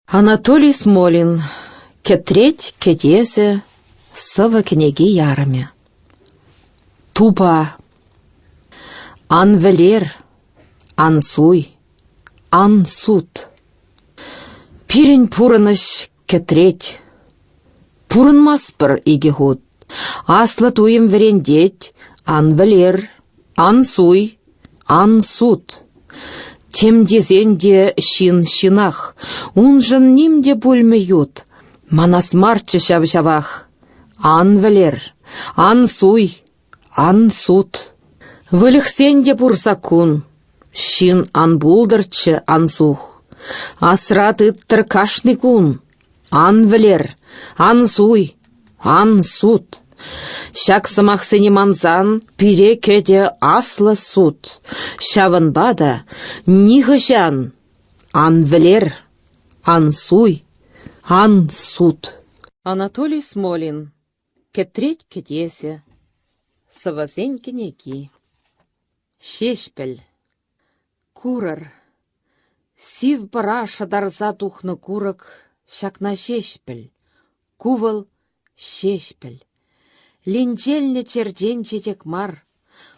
Анатолий Смолин. Кетреть, кетесе, сывы кнеги ярами. Тупа. Ан велер, ан суй, ан суд. Пирень пурыныш кетреть. Пурынмаспыр иге худ. Аслы туйым верендеть, ан велер, ан суй, ан суд. Темдезенде шин-шинах, унжын нимде бульме ют, манас марчы шав-шавах. Ан велер, ан суй, ан суд. Вылихсенде пурсакун, шин ан булдырчы ан сух. Асрат ыттыр кашны кун, ан велер, ан суй, ан суд. Шак сымақсыне манзан, пире кеде аслы суд. Шавын бада, нихышан, ан велер, ан суй, ан суд. Анатолий Смолин. Кетреть кетесе, сывасен кенеки. Шешпіл. Курыр. Сив бара шадарза тухны курык, шакна шешпіл. Кувыл шешпіл. Ленчельне черден четек мар,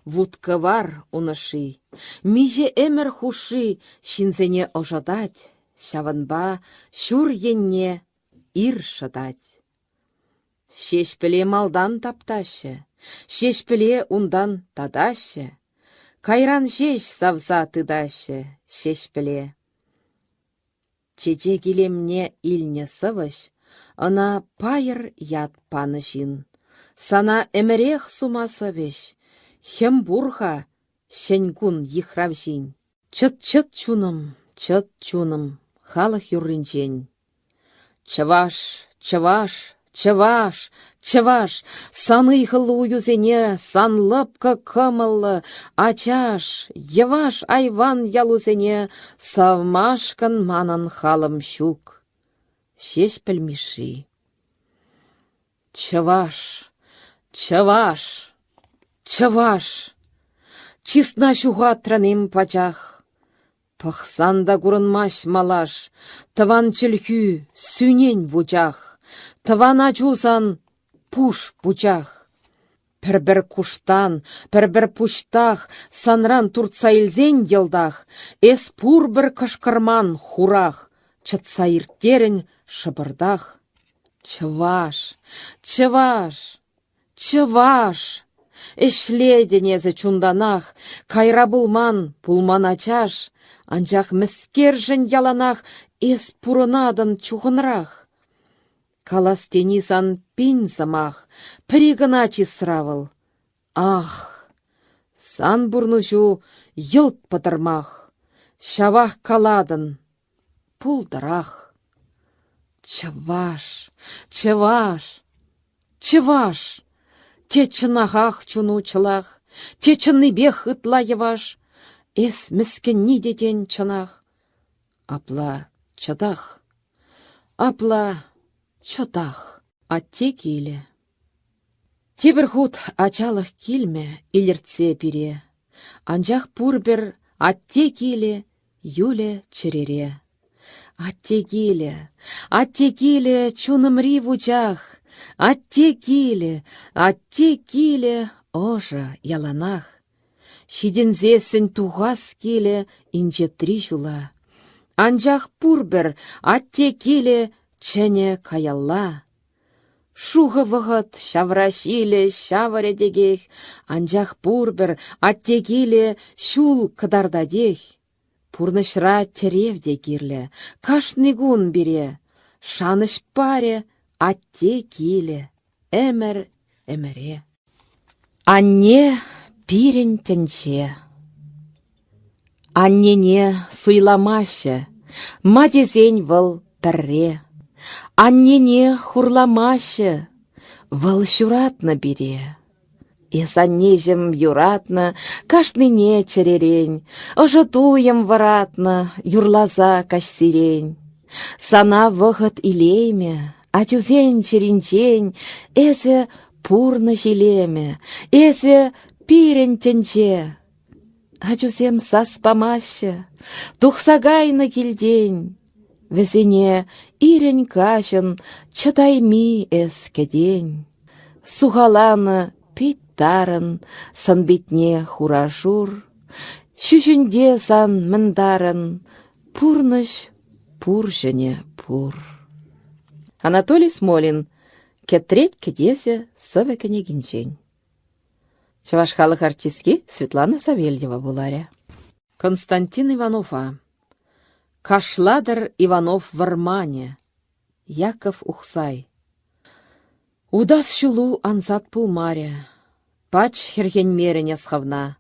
вудка вар уныши, миже эмер хуши, шинзене ожадать, шаванба шур енне ир шадать. Шешпіле малдан таптаще, шешпіле ундан тадаще, кайран шеш савза тыдаще, шешпіле. Чече килемне илне сывыш, ына пайыр ят панышин. Сана эмерех сумаса веш, хем бурха, шенькун ехравшин. Чыт-чыт чуным, халық юрринчен. Чываш, чываш, чываш, чываш, саны хылу юзене, санлыпка кымылы, ачаш, еваш айван ялузене, савмашкан манан халым щук. Шеш пілмиши. Чываш. Чываш, чываш, чисна шуға траним пачах. Пахсанда гурынмаш малаш, тыван чілхü сюнен вучах, тыван ачусан пуш пучах. Пір-бір куштан, пір-бір пуштах, санран туртса илзен елдах, эс пур-бір кышкырман хурах, чытса ирттерін шыбырдах. Чываш, чываш. Чываш, эшледенезе чунданах, кайра булман, пулман ачаш, анчах міскержін яланах, эс пурынадын чухынрах. Калас тенисан пин самах, пригына чисравыл. Ах, сан бурнушу йылт пытырмах, шавах каладын, пулдырах. Чываш, чываш, чываш. Те чынахах чунучылах, те чынныбех ытла еваш, эс міскенні детен чынах. Апла чыдах, апла чыдах, атте келе. Тебір худ ачалық келме илерце пире, анжақ пурбір атте келе юле чырере. Атте келе чунымри вучах, атте келе, ожа яланах. Шидензесін туғас келе, инжеттри жула. Анжақ пурбір, атте келе, чәне каялла. Шуғы вғыт, шаврашиле, шаваре дегех, анжақ пурбір, атте келе, шул кыдардадех. Пурнышра теревде кирле, кашнигун бере, шаныш паре, атте келе, эмере. Анне пирен тенче. Аннене суйламашы, мадезень выл пірре. Аннене хурламашы, выл шуратна бере. Эс аннежем юратна, кашныне чарерень, ожатуем варатна, юрлаза каш сирень. Сана вғыт илейме, ачузен черенчень, эсе пурны жилеме, эсе пирен тенче. Ачузем саспамаще, тухсагайны килдень, Весене ирен кашын чатайми эскедень. Сухаланы питтарын сан битне хурашур. Шүшінде сан мындарын пурныш пур жіне пур. Анатолий Смолин. Кетреть кедесе совекене гинчень. Чавашхалық артистки Светлана Савельева буларя. Константин Иванова. Кашладыр Иванов в Армане. Яков Ухсай. Удас шулу анзат пулмаря. Пач херхен мерене схавна.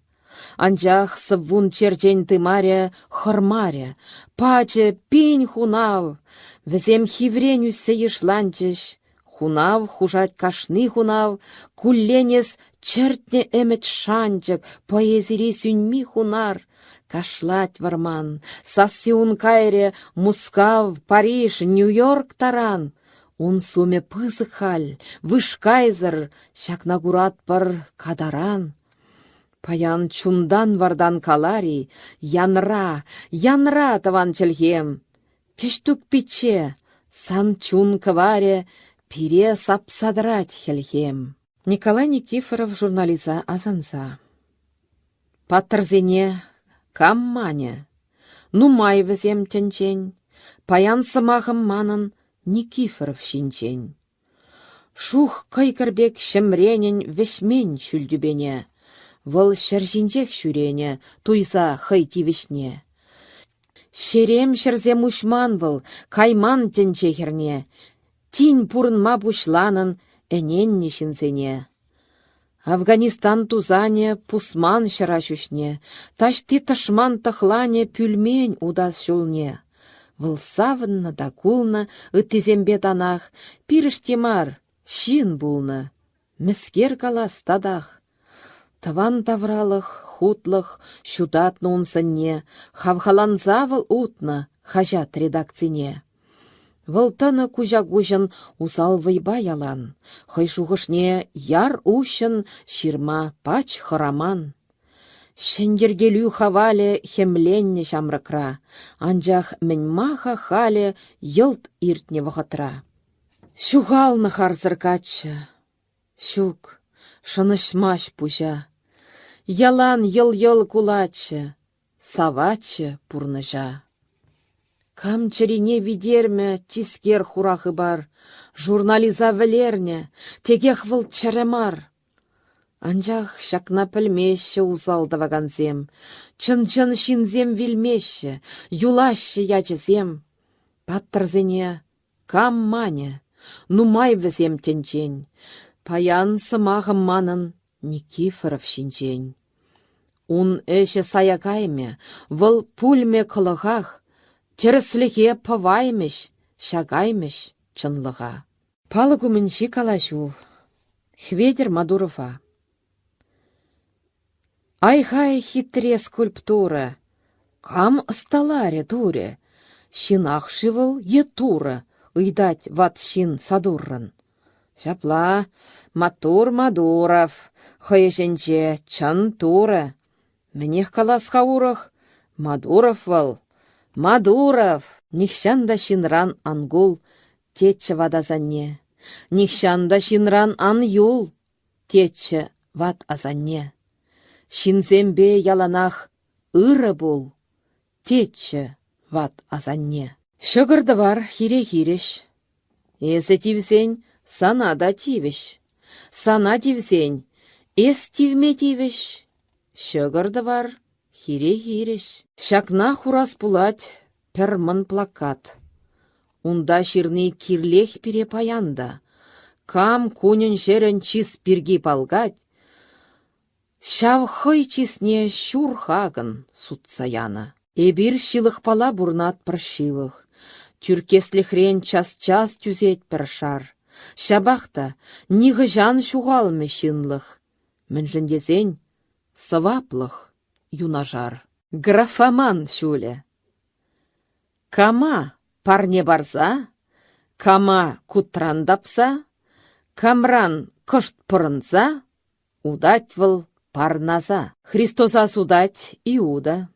Анжах сыввун черчень тымаря хормаря. Паче пинь хунав. Везем хивреню сеешланчеш. Хунав хужать кашны хунав. Кулленес чертне эмет шанчык. Поэзири сюньми хунар. Кашлать варман, сассиун кайре, Мускав, Париж, Нью-Йорк таран. Ун суме пызык халь, вышкайзыр, Шакнагурат пар кадаран. Паян чундан вардан калари, янра таван челхем. Пештук пиче, сан чун кваре, пире сапсадрать хельхем. Николай Никифоров журнализа азанса. Паттырзене камманя. Нумай візем тенчень, паян сымағым манын Никифоров шинчень. Шух кайкарбек шемренен вешмен шүлдюбене, выл шәржінчек шүрене, туйса хайти вешне. Шерем шерзем ушман выл, кайман тенчехерне, тин пурынма бушланын әнен нешінсене. Афганистан тузане пусман шырашушне, ташти ташман тахлане пюльмень удас шулне. Вылсавынна да кулна ыттизембе танах, пирыштемар, шин булна, міскер калас тадах. Таван тавралых, хутлых, шудатны унсынне, хавхаланзавыл утна, хажат редакцине. Вылтаны кужа-гужын усал вайба ялан, хайшуғышне яр ущын ширма пач хыраман. Шендергелю хавале хемленне шамракра, анжах меньмаха хале йылт иртне вахатра. Шуғалны харзыркачы, шук, шынышмаш пужа, ялан йыл-йыл кулачы, савачы пурныжа. Кам чарине видерме тискер хурахы бар, журнализа вілерне, тегех выл чаремар. Анжақ шакна пілмеші узалды ваганзем, чын-чын шинзем вилмеші, юлашы ячызем. Паттырзене кам мане, нумай візем тенчен, паян сымағым манын Никифоров шинчен. Ун эші саякайме, выл пульме кылығақ, терсліге паваймеш, шагаймеш чынлыға. Палы күмінші калашу. Хведер Мадурова. Айхай хитре скульптура. Кам сталаре туре. Шинах шивыл етура. Ыйдать ват шин садуррын. Шапла Матур Мадуров. Хайшенче чын тура. Менех каласха урах. Мадуров вал. Мадуров, нихшанда шинран ангул, тече вадазанне. Нихшанда шинран ан юл, тече вад азанне. Шинзембе яланах ыры бул, тече вад азанне. Шыгырды бар хире-хиреш. Эсі тивсен, сана да тивеш. Сана тивсен, эс тивме тивеш. Шыгырды бар хире-хиреш. Шакна хурас пулать перман плакат. Унда ширный кирлех пере паянда. Кам кунен жерен чис пирги палгать. Шав хый чисне шурхагын сутсаяна. Эбир шилых пала бурнат паршивых. Тюркеслі хрен час-час тюзет першар. Шабахта нигы жан шуғалмы шинлых. Міншіндезен сываплых юнажар. Графоман шуле. Кама парне барса, кама кутрандапса, камран кышт пырынса, удать выл парназа. Христосас удать Иуда.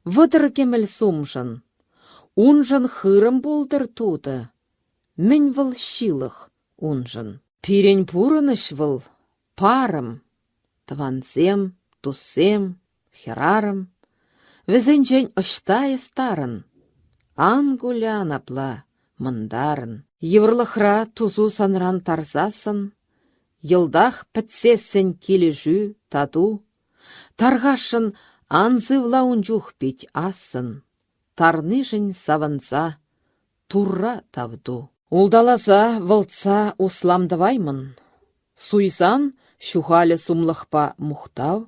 Вăдăр кемел сумшын. Унжын хырым болдыр туды. Мен выл шилых унжын. Пирен пурыныш выл парым. Твансем, туссем, херарым. Візінчен ұштайы старын. Ангулян апла мындарын. Еврлықра тузу санран тарзасын. Йылдах пітсесін кележу таду. Тарғашын анзы влаунчух пить асын. Тарныжын саванса турра тавду. Улдаласа вылтса усламдываймын. Суйсан шухалі сумлықпа мұқтав.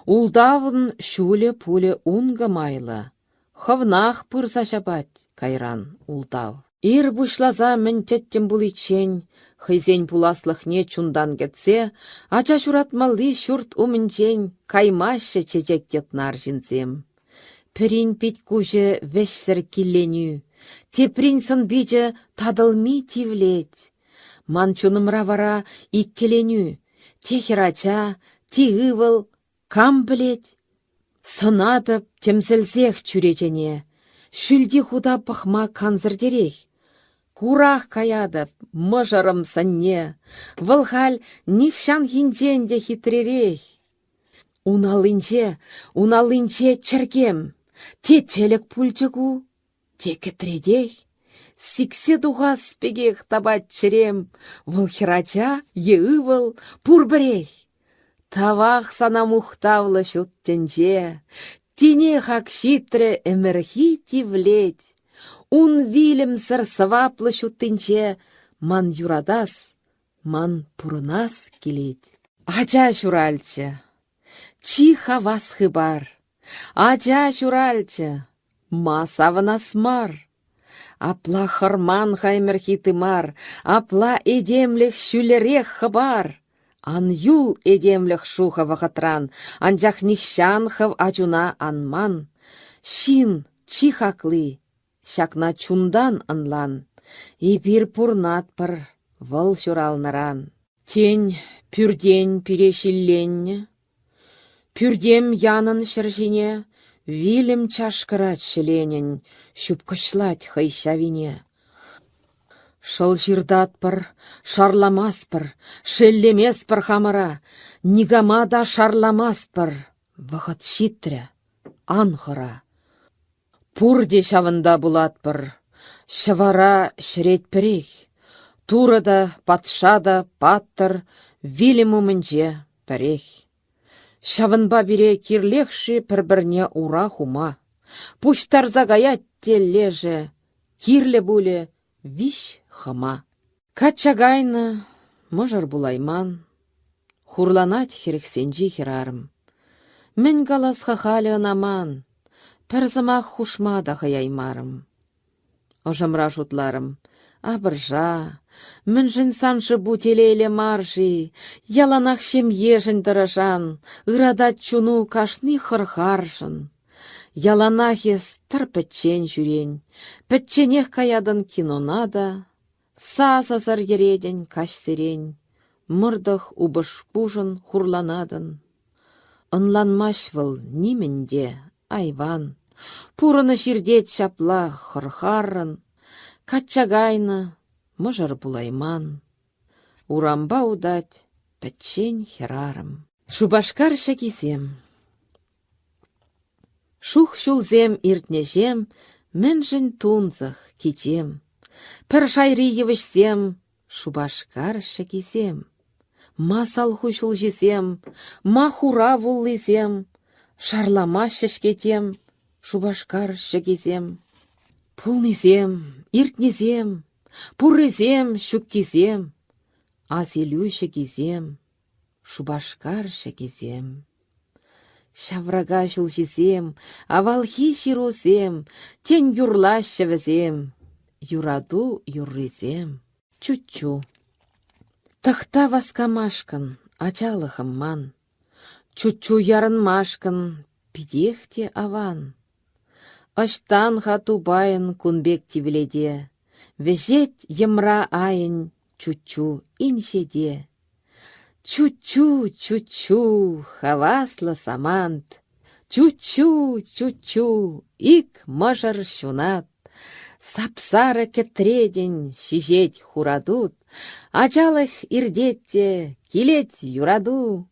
Улдавын шуле пуле унга майлы. Хывнах пырса шабать кайран улдав. Ир бушлаза мен теттем буличень, хызень пуласлыхне чундан кетсе, ача шуратмалы шурт умінчень, каймашы чечек кетнар жінзем. Пірін пить куже вешсір килленю, тепринсын бейже тадылми тивлеть. Манчунымра вара иккеленю, техерача, тигывыл, кам білет. Сынатып, темсілсех чүречене, шүлді худа пахма канзырдерек. Курах каядып, мыжырым санне, вылхал нихшан хинченде хитререк. Уналынче чіркем, те телек пульчыгу, те кетредек. Сиксе дуға спегех табат чірем, вылхирача еывыл пурбірек. Тавах сана мухтавлы шуттенче, тине хак шитре эмерхи тивлеть. Ун вилем сыр сываплы шуттенче, ман юрадас, ман пурынас келеть. Ача шуральче, чиха вас хыбар, ача шуральче, ма савынас мар. Апла хырман хаймерхи тымар, апла эдемлех шүлерех хыбар. Ан юл эдемлех шуха вахатран, анжах нихшанхав ачуна анман. Шин чихаклы, шакна чундан анлан, и пир пурнатпыр, выл шуралнаран. Тень пюрдень перешилленне, пюрдем янын шыржине, вилем чашкырат шеленен, шупкышлать хайшавине. Шыл жирдатпыр, шарламаспыр, шеллемеспыр хамыра, нигама да шарламаспыр, вғыт шитря, анхыра. Пурде шавында булатпыр, шывара шіретпірек, турада, патшада, паттыр, вилему мінже пірек. Шавынба бире кирлехші пір-бірне ура хума, пуштарза гаят теллеже, кирле буле, виш хама. Качагайны, мыжыр булайман, хурланать херексенжи херарым. Мен галас хахалі анаман, пәрзымақ хушма да хаяймарым. Ожымра шутларым, абыржа, мен жынсаншы бутелейле маржи, яланах шем ежін дырыжан, ырада чуну кашны хырхаржын. Яланахес тыр пәтчен жүрен, пәтченех каядын кинонада, сасасар ереден каш серен, мырдық убыш пужын хурланадын. Онланмаш выл нименде, айван, пурыны ширдет шапла хырхаррын, качагайны, мыжыр булайман. Урамба удать, пәтчен херарым. Шубашкар шакисем. Шух шулзем иртнежем, мэнжін тунзах кичем. Пір шайри евішсем, шубашкар шакисем. Ма салху шулжисем, ма хура вуллисем, шарлама шешкетем, шубашкар шакисем. Пулнисем, иртнезем, пуррезем, шуккисем, азелю шакисем, шубашкар шакисем. Шаврага шулжисем, авалхи ширусем, тень юрла шевезем, юраду юрризем, чучу. Тахта васкамашкан, ачалыхым ман, чучу ярынмашкан, пидехте аван. Аштан хатубайын кунбек тивледе, вежет емра айын чучу иншеде. Чучу, чучу, хаваслы самант, чучу, чучу, ик мыжыр шунат, Сапсары кетреден шижет хурадут, ачалых ирдетте килет юраду.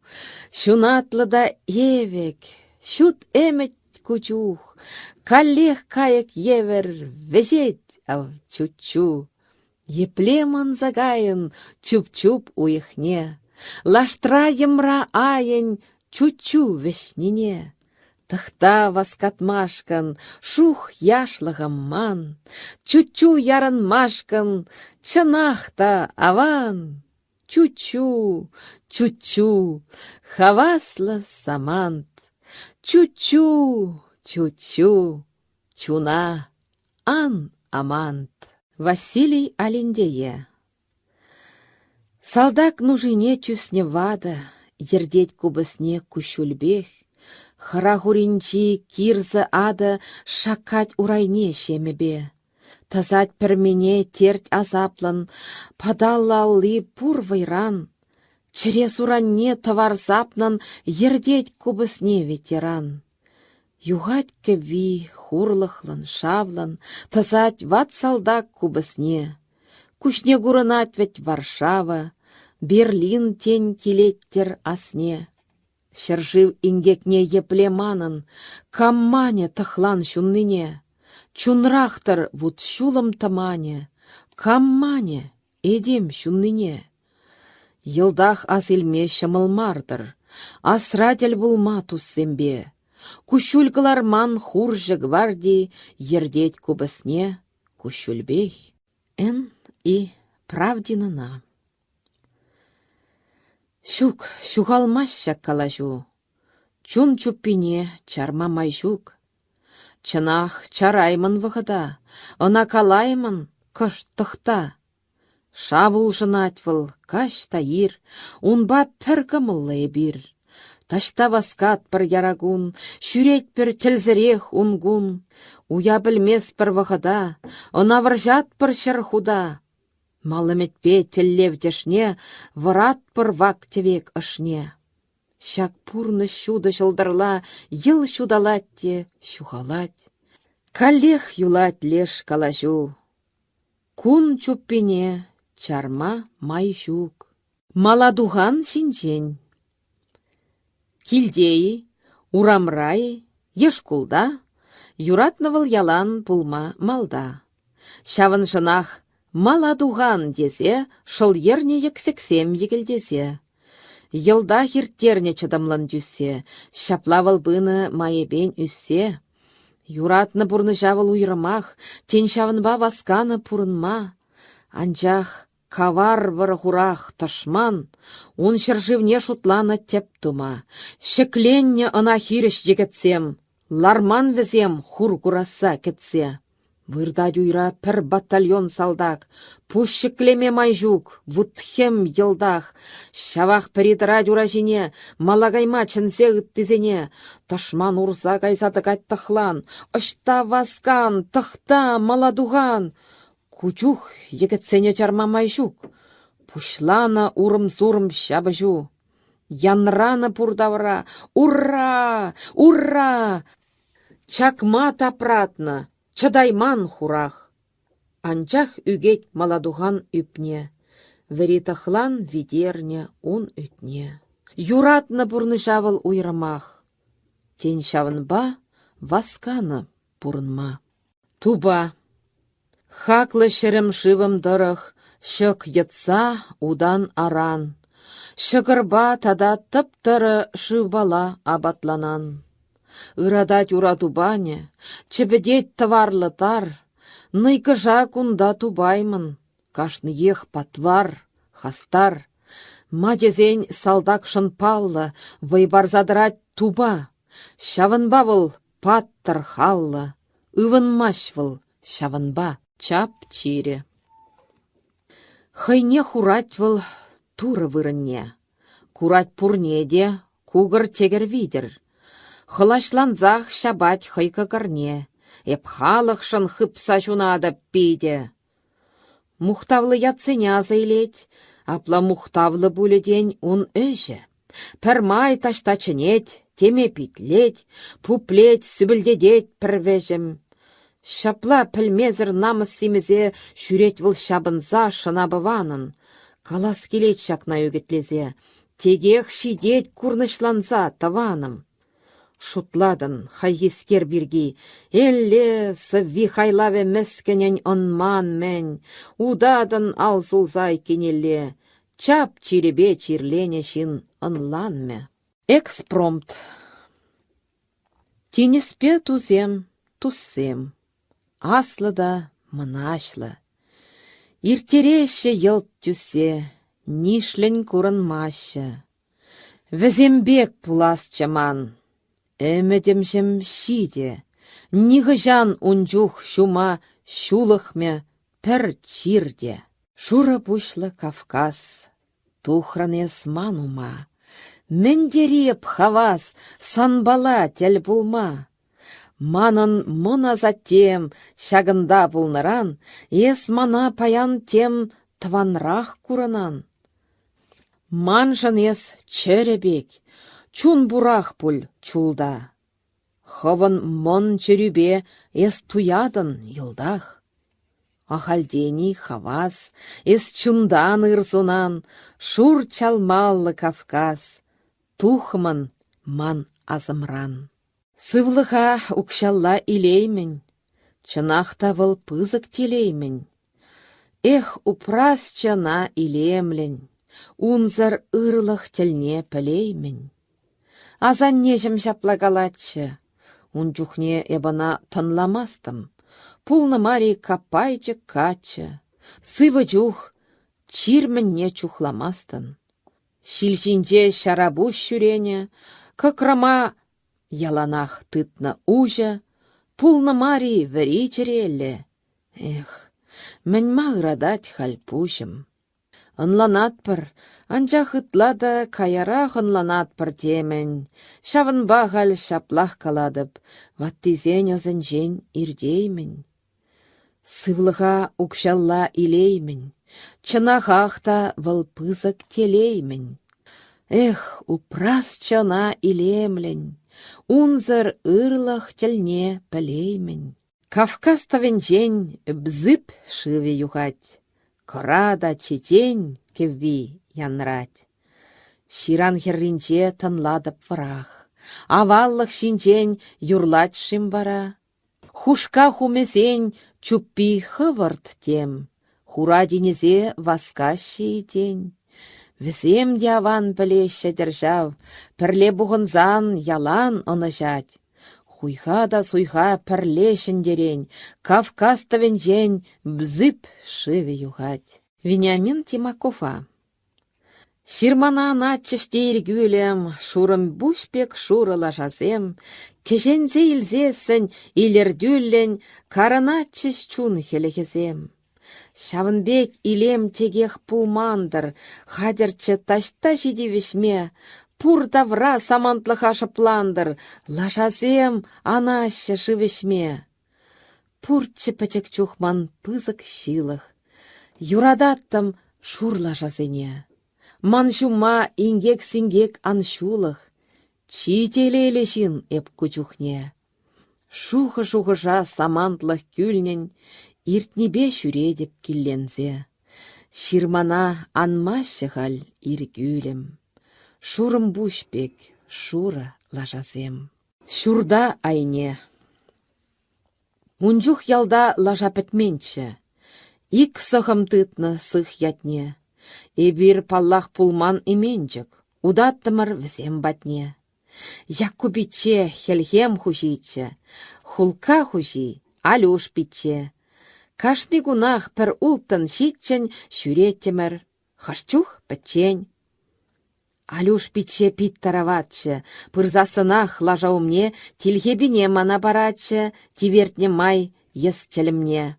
Шунатлы да евек, шут эмет кучух, каллех каек евер вежет ав чучу. Еплеман загайын чуп-чуп уехне, лаштра емра айын чучу вешнине. Тахта васкатмашкан, шух яшлығым ман, чучу ярын машкан, чынахта аван. Чучу, чучу, хаваслы самант, чучу, чучу, чуна, ан амант. Василий Алиндее. Салдак нужине тюсне вада, ердеть кубысне кущульбех, харахуринчи кирза ада шакать урайне шемебе. Тазать пермене терть азаплан, падаллалли пур вайран, через уранне товар запнан ердеть кубысне ветеран. Югать кеви, хурлыхлан, шавлан, тазать ват салдак кубысне. Кушне гурынать ведь Варшава, Берлин тень килеттер асне. Шержив ингекне еплеманын, каммане тахлан шунныне. Чунрахтар вуд шулым тамане, каммане эдем шунныне. Йылдах ас илме шымылмардыр, асратель булма туссембе. Кущулькаларман хуржы гварди ердеть кубысне кущульбех. Эн и правдинына. Щук, щугалмаща калажу, чун чуппине чарма майжук. Чынах чараймын вғыда, ына калаймын кыш тықта. Шавул жынатвыл, каш таир, унба піргімыллы бир. Ташта васкат бір ярагун, шүрет бір тілзірех унгун. Уя білмес бір вғыда, ына варжат бір шырхуда. Малыметпе тіллевдешне, вырат бір вактевек ышне. Шак пурны шуды жылдырла, ел шудалатте шуғалать. Калех юлать леш калажу. Кун чуппине чарма майшук. Маладуған шинчен. Килдеи, урамрай, ешкулда, юратнывыл ялан пулма малда. Шавын жынах маладуған десе, шыл ерне ексексем егілдесе. Йылда хиртерне чыдамлан дүссе, шаплавыл быны майебен үссе. Юратны бурны жавыл уйрымах, тен шавынба васканы пурынма. Анчах кавар бір хурах ташман, он шыржывне шутлана теп тума. Шекленне ына хиреш жегетсем, ларман везем хур кураса кетсе. Вырда дюйра пір батальон салдак, пущеклеме майжук, вудхем йылдах, шавах передра дюражине, малагайма чынсе тізене, ташман урза гайзадыгать тахлан, ышта васкан, тахта маладуған. Кучух егетсене чарма майжук, пушлана урым-зурым шабыжу. Янрана пурдавра, ура, ура! Чакма тапратна. Чадайман хурах. Анчах үгет маладуған үпне. Веритахлан видерне ун үтне. Юратны бурны жавыл уйрамах. Тен шавынба васканы бурынма. Туба. Хаклы шерім шывым дырых, шык етса удан аран. Шыгырба тада тып-тыры шывбала абатланан. Ырадать ура тубане, чебедеть таварлы тар, ныкыжа кунда тубаймын, кашны ех патвар, хастар. Мадезень салдак шынпаллы, вайбарзадырать туба, шавынба выл паттыр халлы, ывынмаш выл шавынба чап чире. Хайне хурать выл туры вырынне, курать пурнеде, кугыр тегер видер. Хылашланзах шабать хайка карне, эп халық шын хыпса жунада пиде. Мухтавлы яценя зайлеть, апла мухтавлы буледень он өже. Пәрмай ташта чынеть, теме питлеть, пуплеть, сүбілдедеть пірвежім. Шапла пілмезір намыс семезе шүрет выл шабынза шынабыванын. Калас келет шакна өгетлезе. Тегех шидет курнышланса таваным. Шутладын хайгескер бірги. Элле сывви хайлаве мәскенен онман мен. Удадын алзулзай кенелле. Чап чиребе чирлене шин онланме. Экспромт. Тенеспе тузем, туссем. Аслы да мынашлы. Иртереше йылт түсе, нишлен курынмашы. Візембек пулас чаман. Әмедемшім шиде, нигыжан унчух шума шулықме пір чирде. Шура бушлы Кавказ, тухранес манума. Мендереп хавас, санбала тел булма. Манын мына затем, шагында булныран, ес мана паян тем тванрах курынан. Манжын ес чөребек, чун бурах пуль чулда. Хывын мон чөрюбе ес туядын йылдах. Ахальдени хавас, ес чундан ырзунан, шур чалмаллы Кавказ, тухмын ман азымран. Сывлыха укшалла илеймін, чынақта выл пызык телеймін. Эх, упрас чына илемлін, унзар ырлых телне пілеймін. Азан нежім жаплагалатчы, унчухне ебана тынламастым. Пулны мари капайчы качы, сывы жух, чирмінне чухламастын. Шилжинже шарабу шүрене, кыкрама яланах тытна ужа, пулны мари вәри черелле. Эх, мен мағырадать хальпушым. Онланатпыр, анчах ытлада каярах онланатпыр темен. Шавын бағал шаплах каладып, ваттизен озынжен ирдеймін. Сывлыға укшалла илеймін, чынахақта выл пызык телеймін. Эх, упрас чына илемлін, унзыр ырлах телне пілеймін. Кавказ тавенжен бзып шыве юхать, корада чечен кевви янрать. Ширан херринче тынладып врах, аваллық шинчен юрлать шимбара. Хушка хумесен чуппи хывырт тем, хура денезе васкащи тень. Візем дяван пілеші держав, пірле бұғынзан ялан оныжать. Хуйха да суйха пірлешін дерен, Кавказ тавенжен бзып шыве югать. Вениамин Тимакова. Ширмана начыште иргюлем, шурым бушпек шурыла жазем, кешензе илзесін илердюллен, карыначыш чун хелехезем. Шавынбек илем тегех пулмандыр, хадерчы ташта жидевешме, пур давра самантлыха шыпландыр, лажазем анашы шывешме. Пурчы пәчек чухман пызык шилых, юрадаттым шур лажазене. Манжума ингек-сингек аншулых, чителелешін эп кучухне. Шухы-шухыжа самантлых күлнен, иртнебе шүредеп киллензе. Ширмана анмашы хал иргүлем. Шурым бушпек, шура лажазем. Шурда айне. Унчух ялда лажа пәтменчі. Ик сығым тытны сых ятне. Эбир паллах пулман именчік. Удаттымыр візем батне. Якубиче хелхем хужиче. Хулка хужи, алюш биче. Кашны гунах пір ултын шитчен шүреттемір. Хашчух пәтчен. Алюш биче пит тараватчы. Пырзасынах лажаумне тилхебине мана баратчы. Тивертне май ес челімне.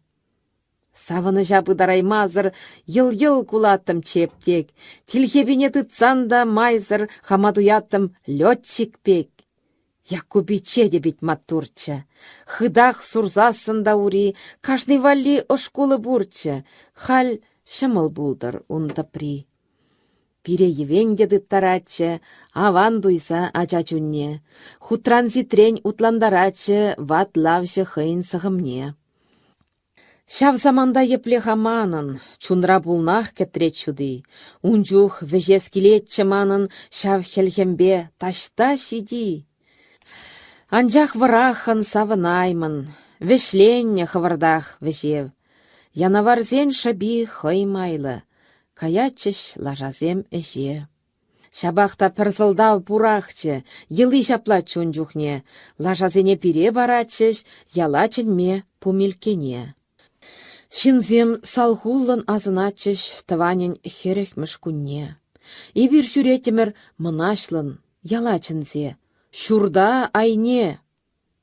Савыны жабыдараймазыр, йыл-йыл кулаттым чептек. Тилхебине тытсан да майзыр, хамадуяттым летчик пек. Якубиче де бит матурчы. Хыдах сурзасында ури, кашны валли ошкулы бурчы. Хал шымыл булдыр унтапри. Пире евенде дыттарачы, аван дуйса ачачунне. Хутран зитрень утландарачы, ват лавшы хыйн сығымне. Шав заманда епле хаманын, чунра булнах кетре чуды. Унчух вежес килетче манын, шав хелхембе ташта шиди. Анжах варахын савынаймын, вешленне хавардах вешев. Янаварзен шаби хаймайлы, каячыш лажазем эше. Шабахта пірзылдав пурахчы, йылы жапла чунчухне, лажазене пире барачыш, ялачынме пумилкене. Шинзем салхуллын азыначыш тыванен херехміш күнне. Ибір жүретімір мұнашлын, ялачынзе, шурда айне.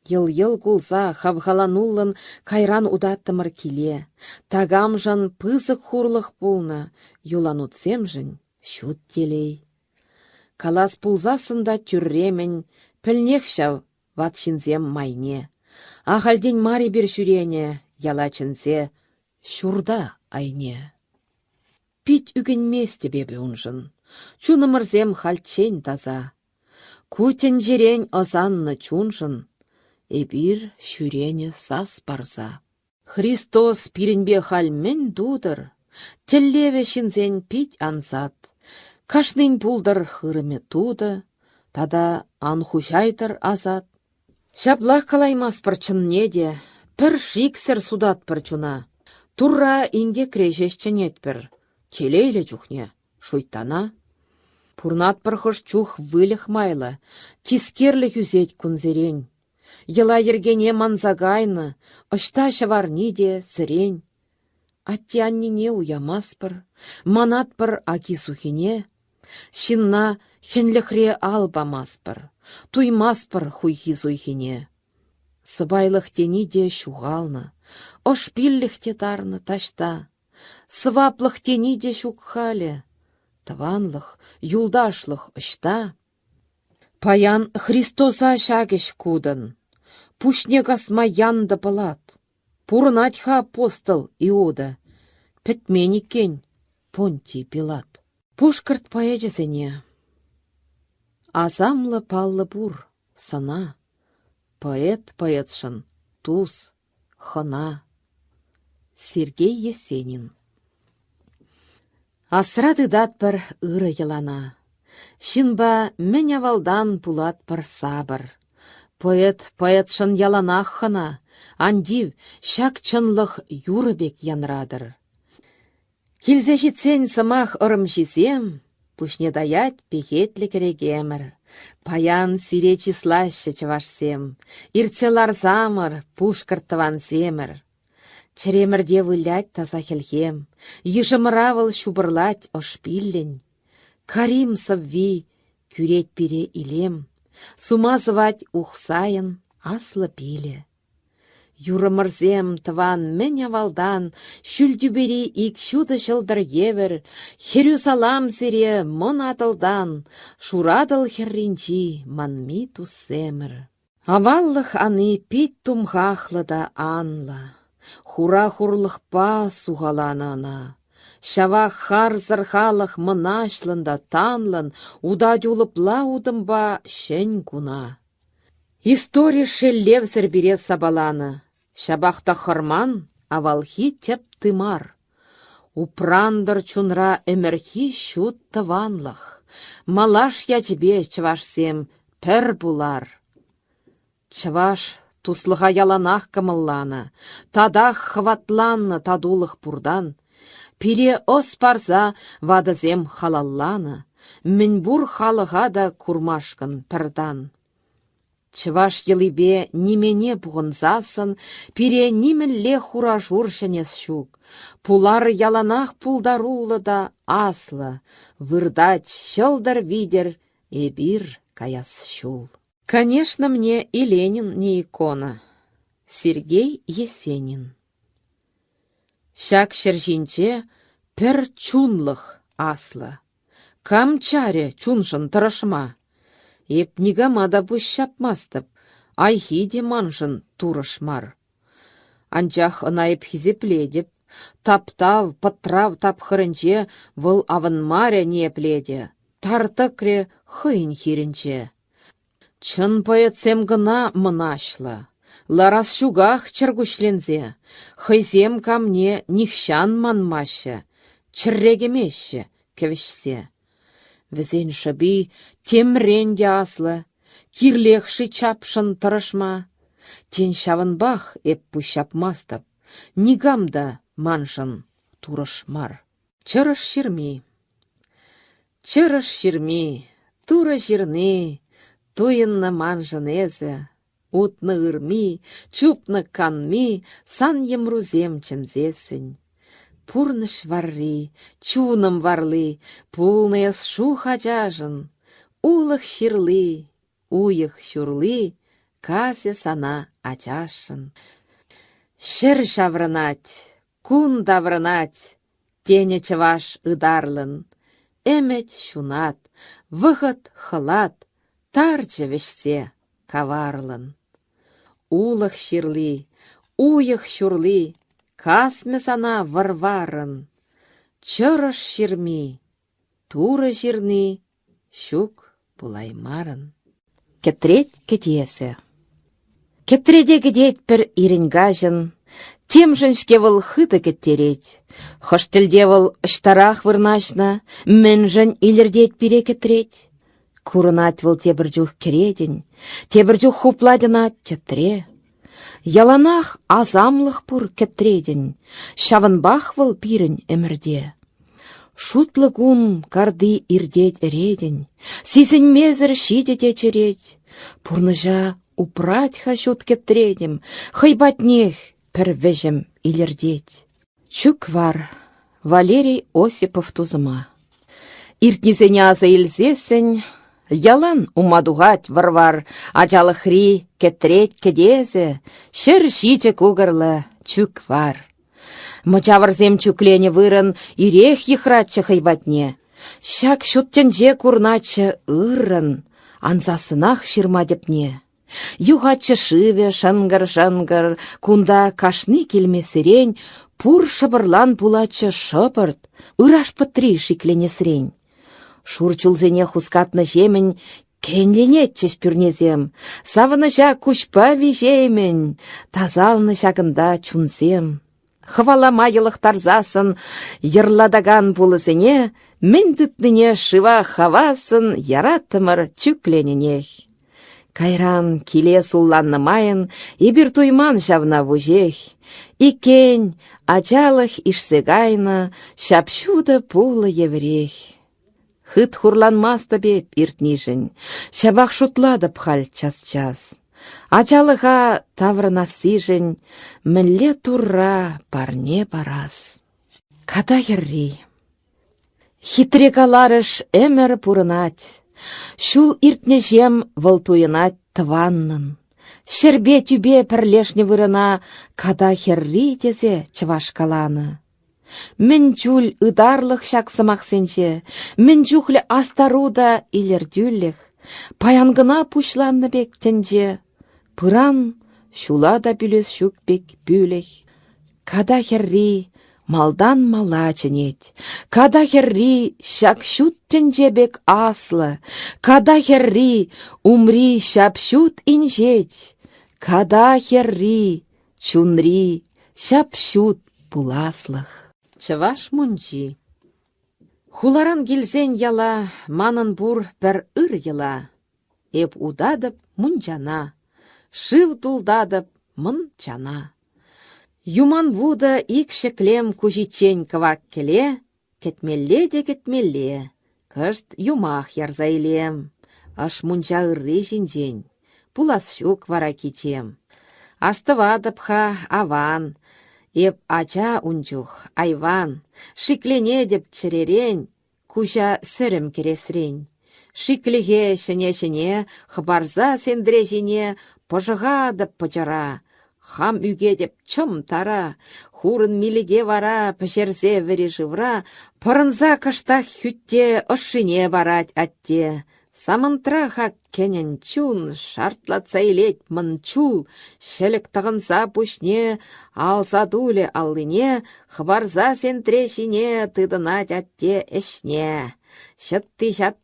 Йыл-йыл кулса хавхалануллын кайран удаттымыр киле. Тагамжан пызык хурлық пулны, юланутсемжін шут телей. Калас пулзасында тюрремен, пілнех шав ватшинзем майне. Ахальден мари бір жүрене, ялачынзе, шурда айне. Пит үгінместе бебе унжын, чунымырзем хальчен таза. Кутен жерен озанны чунжын, эбир шүрене сас барза. Христос пиренбе хальмен дудыр, теллеве шинзен пить ансат. Кашнын пулдар хырыме туды, тада анхушайтыр азат. Шаплах калаймас пырчын неде, пір шиксер судат пырчуна. Турра инге крежешчен етпір, телейлі чухне, шуйтана. Пурнат пырхыш чух вылых майлы, тискерлі юзет күнзерен. Йыла ергене манзагайны, ышта шаварниде сірен. Аттианнине уямаспыр, манатпыр аки сухине. Шинна хенліхре албамаспыр, туймаспыр хуйхи зуйхине. Сыбайлық тениде шуғалны, ошпилліх тарны ташта. Сываплық тениде шуқхалі, таванлық, юлдашлық ышта. Паян Христоса шагеш кудын, пушне касма янды пылат. Пурнатьха апостол Иуда, петменікен Понтий Пилат. Пушкарт поэжесене. Азамлы паллы бур, сана. Поэт поэтшын, туз, хына. Сергей Есенин. Асрады датпыр ыры елана. Шинба мен авалдан пулатпыр сабыр. Поэт поэтшын яланах хына. Андив шак чынлық юрыбек янрадыр. Килзе житсен сымах ырым жизем, пушне даять пехетлі керегемір. Паян сире числаще чывашсем, ирцелар замыр, пушкартыван земір. Черемірде вылять таза хелхем, ежымыравыл шубырлать ошпиллен. Карим савви, кюреть пире илем, сума звать ухсайын аслы пиле. Юрымырзем тыван мен авалдан, шүлдюбери ик шуды шылдыр евер, херю салам сире мон атылдан, шурадыл херринчи манми туссемір. Аваллых аны пит тумхахлы да анла, хура хурлықпа суғаланана. Шава хар зырхалық мынашлында танлын, уда дюлыпла удымба шен куна. История шеллев зірбере сабаланы. Шабахта хырман, авалхи теп тымар. Упрандыр чунра эмерхи шут тыванлых. Малаш ячбе чывашсем пір булар. Чываш туслыға яланах кымылланы, тадах хватланны тадулых пурдан. Пире ос парза вадызем халалланы, мінбур халыға да курмашкын пірдан. Чываш йылыбе немене бұғынзасын, пире немелле хурашур шенес шук. Пулар яланах пулдаруллы да аслы, вырдать щылдар видер, эбир каяс шул. Конечно, мне и Ленин не икона. Сергей Есенин. Шак шержинче пір чунлых аслы. Камчаре чуншын тұрышма. Еп нигамада бұш шапмастып, айхиде маншын турышмар. Анчах ынайып хизепледіп, таптав, патрав тапхырынче выл авынмаре непледе, тартықре хыйын хирінче. Чын поэтсем гына мынашлы, Ларас шугах чыргушлензе, хызем камне нихшан манмашы, чыррегемеші кевешсе. Візен шаби темрен де аслы, кирлехші чапшын тұрышма. Тен шавынбах эп пущап мастап, нигамда маншын турышмар. Чырыш ширми. Чырыш ширми, тура жирны, туйынны маншын эзі. Утны ырми, чупны канми, сан емрузем чынзесін. Пурныш варри, чуным варлы, пулнес шу хачажын. Улых ширлы, уйых шурлы, касе сана ачашын. Шыр шаврынать, кун даврынать, тене чываш ыдарлын. Эмет шунат, выхыт хылат, тарчы вешсе каварлын. Улых ширлы, уйых шурлы, касме сана варварын. Чырыш ширми, туры жирны, щук пулаймарын. Кетреть кетесе. Кетреде кедет пір иренгажын, темжіншке выл хыты кеттереть. Хоштілде выл ыштарах вырнашна, мэнжін илердет пире кетреть. Курынат выл тебір жух кередін, тебір жух хупладына тетре. Яланах азамлық пұр кетредін, шавынбах выл пирін әмірде. Шутлы гун карды ирдет эредін, сизін мезір шидете череть. Пурныжа упрать хашут кетредім, хайбатнех пір вежім илердеть. Чук вар Валерий Осипов тузыма. Иртнезене аза илзесін, ялан умадугать варвар, ачалы хри кетреть кедезе, шыр шиче кугырлы чук вар. Мычавырзем чуклене вырын, ирех ехратчы хайбатне. Шак шуттенже курначы ырын, анзасынах ширма депне. Югачы шыве шангар-шангар, кунда кашны келмесірен, пур шыбырлан пулачы шыпырт, ыраш пытри шиклене срень. Шурчулзене хускатны жемін, кренленетчіш пюрнезем, савыныжа кушпа вижеймін, тазалны жагында чунзем. Хваламайылық тарзасын, ерладаган пулысыне, мен түтніне шыва хавасын, яратымыр чүклененех. Кайран киле сулланны майын, ибір туйман жавна вужех. Икен, ачалық ишсегайны, шапшуды пулы еврех. Хыт хурланмасты беп иртнижін, шабақ шутлады пхал час-час. Ачалыға таврына сижін, мінле турра парне барас. Када ерри. Хитрекаларыш әмір пурынать, шул иртне жем вылтуынать тываннын. Шербе тюбе пірлешне вырына, када херри тезе чывашкаланы. Мен чул ыдарлық шақсымақ сенче, мен чухлі астаруда илердюлліх, паянгына пушланны бектенже, пыран шула да бүлес шук бек бүліх. Када херри малдан мала ченет, када херри шак шут тенже бек аслы, када херри умри шап шут инжет, када херри чунри шап шут пуласлых. Чываш мунчи. Хуларан гилзен яла, манын бур пір ыр яла. Эп удадып мунчана, шыв дулдадып мын чана. Юман вуда ик шеклем кужичень кывак келе, кетмелле де кетмелле, кышт юмах ярзайлем. Аш мунча ырры жинжень, пулас шук вара кичем. Астывадып ха аван, еп ача унчух, айван, шиклене деп чыререн, кужа сірім кересрен. Шиклеге шыне-шыне, хыбарза сендре-жіне, пожығадып пычара. Хам үге деп чым тара, хурын милеге вара, пішерзе вері жывра, пырынза кыштах хүтте ышыне барать атте. Самынтраха кенен чун, шартлатса илет мынчул, шелік тығынса пушне, алса дуле аллыне, хыбарза сентрешіне тыдынать атте эшне. Шытты жат.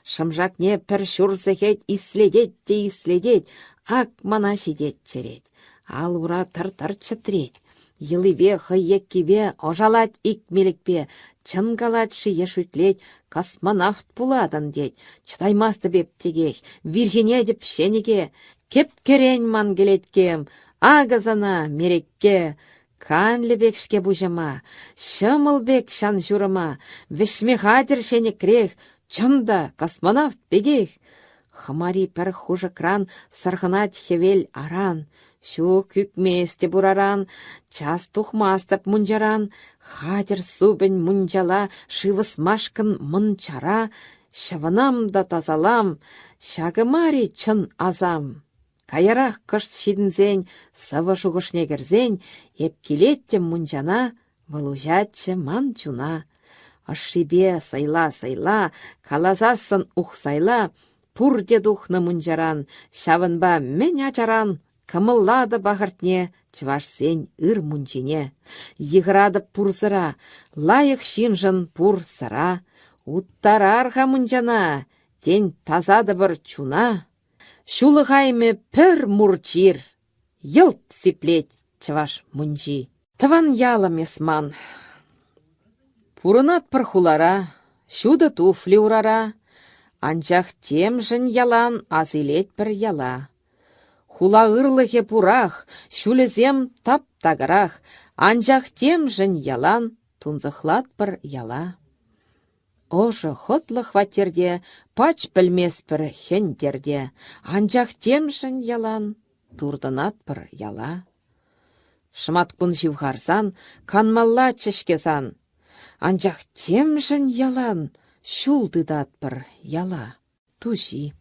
Шымжакне пір шурсыхет иследет, ак мана шидет черет. Ал ура тыр-тыр чытрет. Йылыве хыйеккиве ожалать икмелікпе, чынгалать шие шүтлет, космонавт буладын дет, чытаймасты беп тегех, вирхене деп шенеге, кеп керен ман келеткем, агазана мерекке, канлебекшке бужама, шымылбек шан журыма, вешмехатер шенекрех, чында космонавт бегех. Хымари пір хуже кран сырхынат хевел аран, Шу күкместе бураран, час тухмастып мунжаран, хатер субен мунжала, шывыс машкын мынчара, шаванам да тазалам, шагымари чын азам. Каярах кыш шидінзен, сывы шуғышне керзен, еп келеттем мунжана, вылужатчы ман чуна. Ашшибе сайла, калазасын ухсайла, пурде духны мунжаран, шавынба мен ачаран, кымыллады бағыртне, чывашсен ыр мунчине. Йығырады пурсыра, лайық шинжын пур сыра. Уттарарға мунчана, тен тазады бір чуна. Шулы ғайме пір мурчир, йылт сиплет чываш мунчи. Тыван ялы месман. Пурынат пір хулара, шуды туфли урара. Анчах темжін ялан азилет бір яла. Хула ырлыхе пурах, шулезем тап-тагырах, анчах темжін ялан, тунзықлат бір яла. Ожы хотлы хватерде, пач пілмес бір хендерде, анчах темжін ялан, турдынат бір яла. Шыматкун живгарсан, канмалла чешкесан, анчах темжін ялан, шулдыдат бір яла. Туши.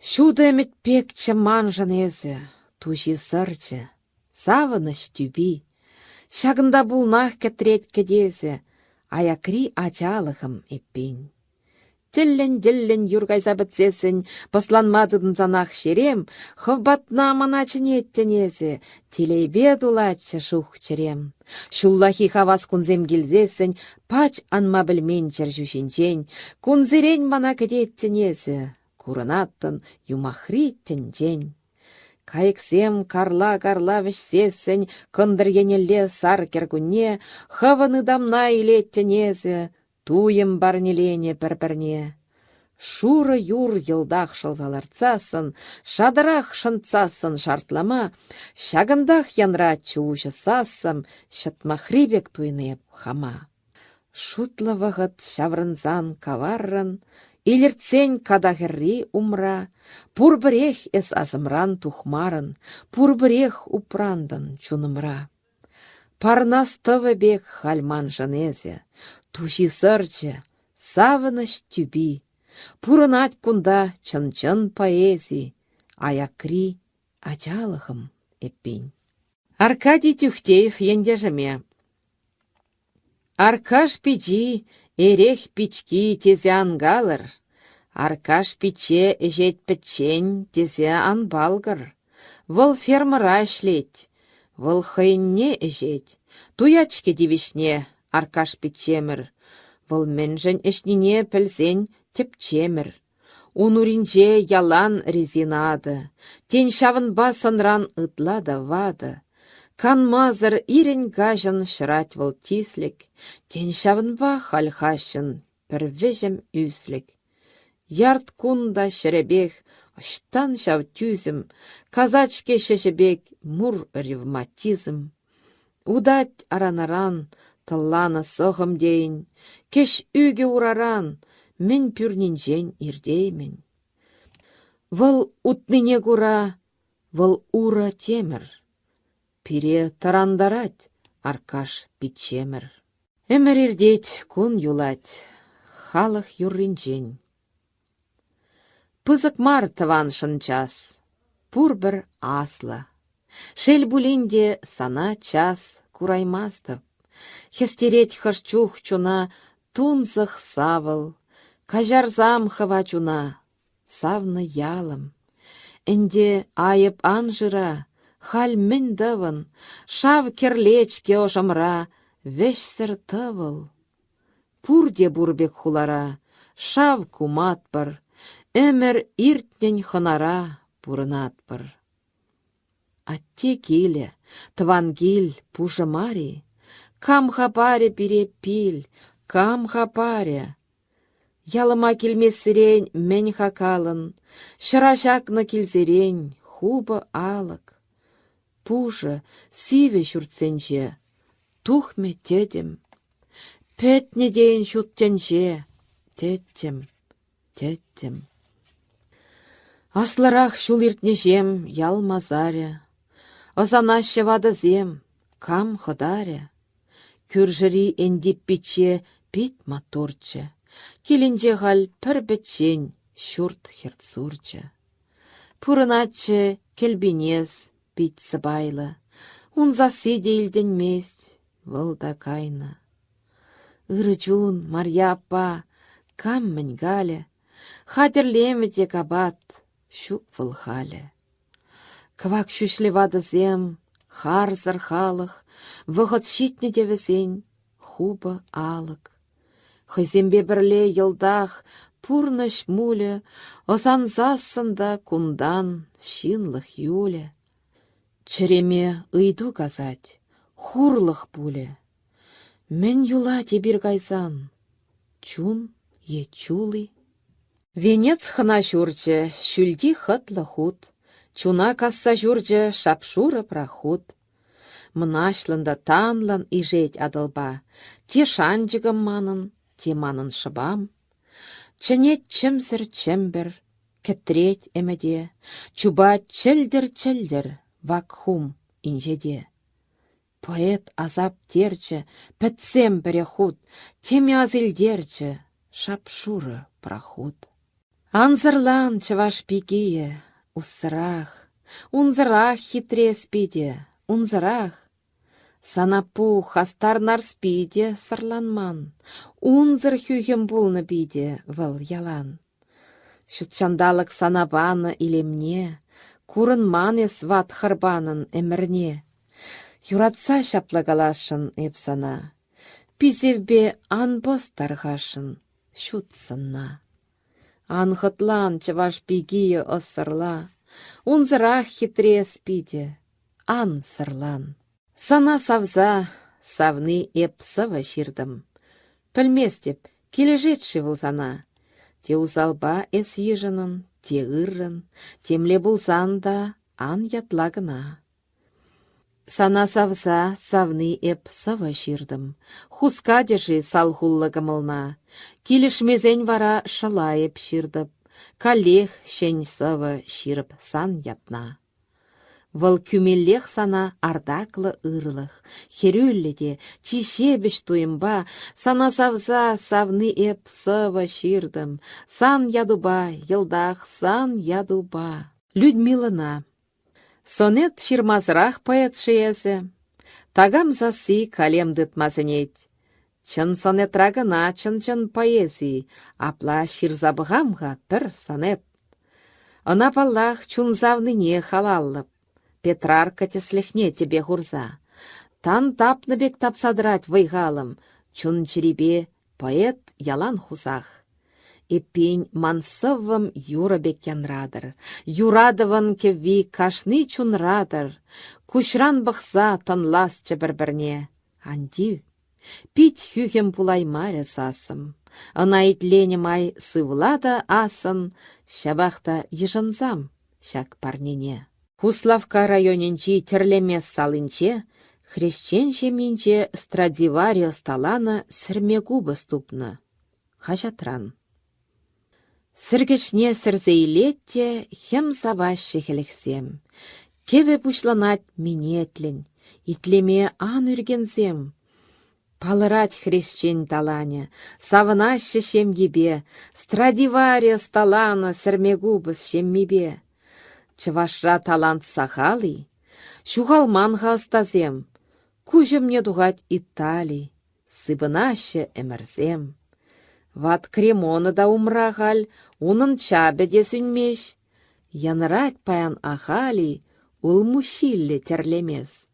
Шуды пек чыманжын езі, туши сырчы, савыныш түбі. Шагында бұлнақ кәтрет кедезі, аякри ачалығым еппен. Діллін юргайза бітсесін, посланмадыдын занақ шерем, хывбатна маначын еттенезі, телейбе дулатшы шух черем. Шуллахи хавас кунзем келзесін, пач анма білмен чер жүшінчен, кунзерен мана кедеттенезі. Курынаттын юмахри тенжен. Кайыксем карла вешсесін, кындыр енелле сар кергуне, хаваны дамна илеттенезе, туем барнелене бір-бірне. Шуры юр йылдақ шылзаларцасын, шадырах шынцасын шартлама, шагындах янра чушы сасым, шытмахрибек туйнеп хама. Шутлы вғыт шаврынзан каваррын, Илерцен кадахерри умра, пурбірех эс азымран тухмарын, пурбірех упрандын чунымра. Парнас тывы бек хальман жынезе, туши сырчы, савыныш түбі, пурынат кунда чын-чын поэзи, аякри ачалығым эппен. Аркадий Тюхтеев ендежіме. Аркаш пичи, эрех пички тезе ангалыр, Аркаш пиче эжет пітчен тезе анбалгыр. Вăл фермыра шлет, вăл хăйынне эжет, туячке дивишне Аркаш пичемір. Вăл мӹнжӹн ӹшнине пӹлсен тепчемір. Унуринче ялан резинады, тень шавынба сынран ытлада вады. Канмазыр ирен гажын шырать вăл тислек, тень шавынба хальхашын пірвежім үслек. Ярд кунда шеребех, ыштан шав тюзім, казачке шешебек мур ревматизм. Удать аранаран, тылланы сығым дейін, кеш үге ураран, мен пүрнинжен ирдеймін. Вăл утныне гура, вăл ура темір. Пире тарандарать Аркаш пичемір. Эмір ирдет кун юлать, халық юрринчен. Пызык мар тываншын час, пур бір аслы. Шел булинде сана час кураймастып. Хестерет хышчух чуна тунзых савыл, кажарзам хыва чуна, савны ялым. Энде айып анжыра, халь мін дывын, шав керлечке ошымра, вешсір тывыл. Пурде бурбек хулара, шав куматпыр, өмір иртнен хынара пурынатпыр. Атте киле, твангил пужымари, кам хапаре пире пил, кам хапаре. Ялыма килмесірен мен хакалын, шырашакны килзерен хубы алық. Пужы сиве шуртсенже, тухме тедем. Петне дейін шуттенже, теттем. Асларах шул иртнежем ялмазаря, озанаще вадызем, кам хыдаря. Күржіри эндип биче пит моторче, келінже ғал пір бітшен шурт херцурче. Пурыначе келбинез бит сыбайлы, унза седейлден мест вылда кайна. Ырычун, Марьяпа, кам мін галя, хатерлемеде кабат, шук вылхале. Квак шүшлі вадызем, харзыр халық, вғыт шитне девесен, хубы алық. Хызембе бірле йылдах, пурныш муле, озан засында кундан шинлых юле. Чыреме ыйду казать, хурлых пуле. Мен юла тебір гайзан, чун е чулы. Венец хына журче, шүлди хытлы худ, чуна касса журче, шапшура проход. Мынашлында танлан ижет адылба, те шанжығым манын, те манын шыбам. Чынет чымсыр чембір, кіттірет әмеде, чуба чілдір-чілдір, вакхум инжеде. Поэт азап терче, пәтсем бірі худ, теме азылдерче, шапшуры проход. Анзырлан чываш пигие, уссырах, унзырах хитре спиде, унзырах. Санапу хастарнар спиде сырланман, унзыр хюхем булны биде выл ялан. Шутчандалық санабаны илемне, курын манес ват хырбанын эмірне. Юратса шаплагалашын эпсана, пизевбе анбос тарғашын шутсынна. Анхытлан чываш пигие осырла, унзырах хитре спиде, ан сырлан. Сана савза, савны эп сыва ширдым. Пілместеп, кележетші вылзана. Те узалба эс ежынын, те ыррын, темле булзан да ан ятлагына. Сана савза, савны эп сыва ширдым. Хуска дежи салхуллы гымылна. Келешмезен вара шыла эп ширдып. Калех шень сыва ширып сан ятна. Вăл кюмеллех сана ардаклы ырлых, херюлледе, чишебеш туйымба, сана савза савны эп сыва ширдым, сан ядуба, йылдах сан ядуба. Людмилына. Сонет ширмазрах поэт шиезе, тагам засы калем дытмазынет. Чын сонетрагына чын-чын поэзии, апла ширзабығамға пір сонет. Ына паллах чунзавныне халаллып. Петрарка теслехне тебе гурза. Тан тапны бек тапсадрать вайгалым, чун черебе поэт ялан хузах. Эпень мансывым юра бек янрадыр, юрадывын кевви кашны чун радыр, кушран бықса тынласчы бір-бірне. Андив, пить хюхем пулаймаре сасым, ына итлене май сывлада асын, шабахта ежынзам, шак парнене. Хуславка районенчи терлемес салынче, хрещенче минче Страдиварио сталана сірмегубы ступны. Хажатран. Сіргішне сірзейлетте хем сабашы хелексем. Кеве пушланат минетлін, итлеме ан үргензем. Палырать хрещен талане, савынашы шемгебе, Страдиварио сталана сірмегубыз шеммебе. Чывашра талант сахали, шуғалманға астазем, кужымне дугать Итали, сыбынашы әмірзем. Ват кремоны да умрағал, унын чабеде сүнмеш, янырать паян ахали, ул мушилле терлемес.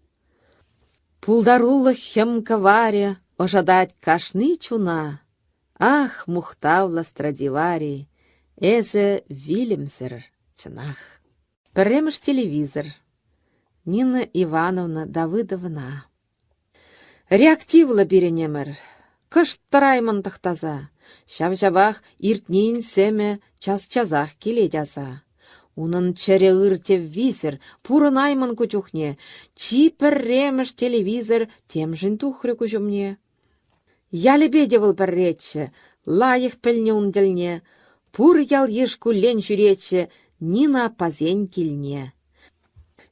Пулдаруллы хемка варе, ожадать кашны чуна. Ах, мухтавла Страдивари, эзе Вильямсер чынах. Пірремш телевизор. Нина Ивановна Давыдовна. Реактивла беренемір. Кыш тараймын тахтаза. Шав-шавах иртнейін сәме час-чазах келе жаза. Унын чәрі ыртев визір, пурын аймын күчухне. Чи пірремш телевизор темжін тухры күжімне. Ялебедевіл пірретші, лайық пілне унділне. Пур ял ешку лен жүретші, Нина пазен келне.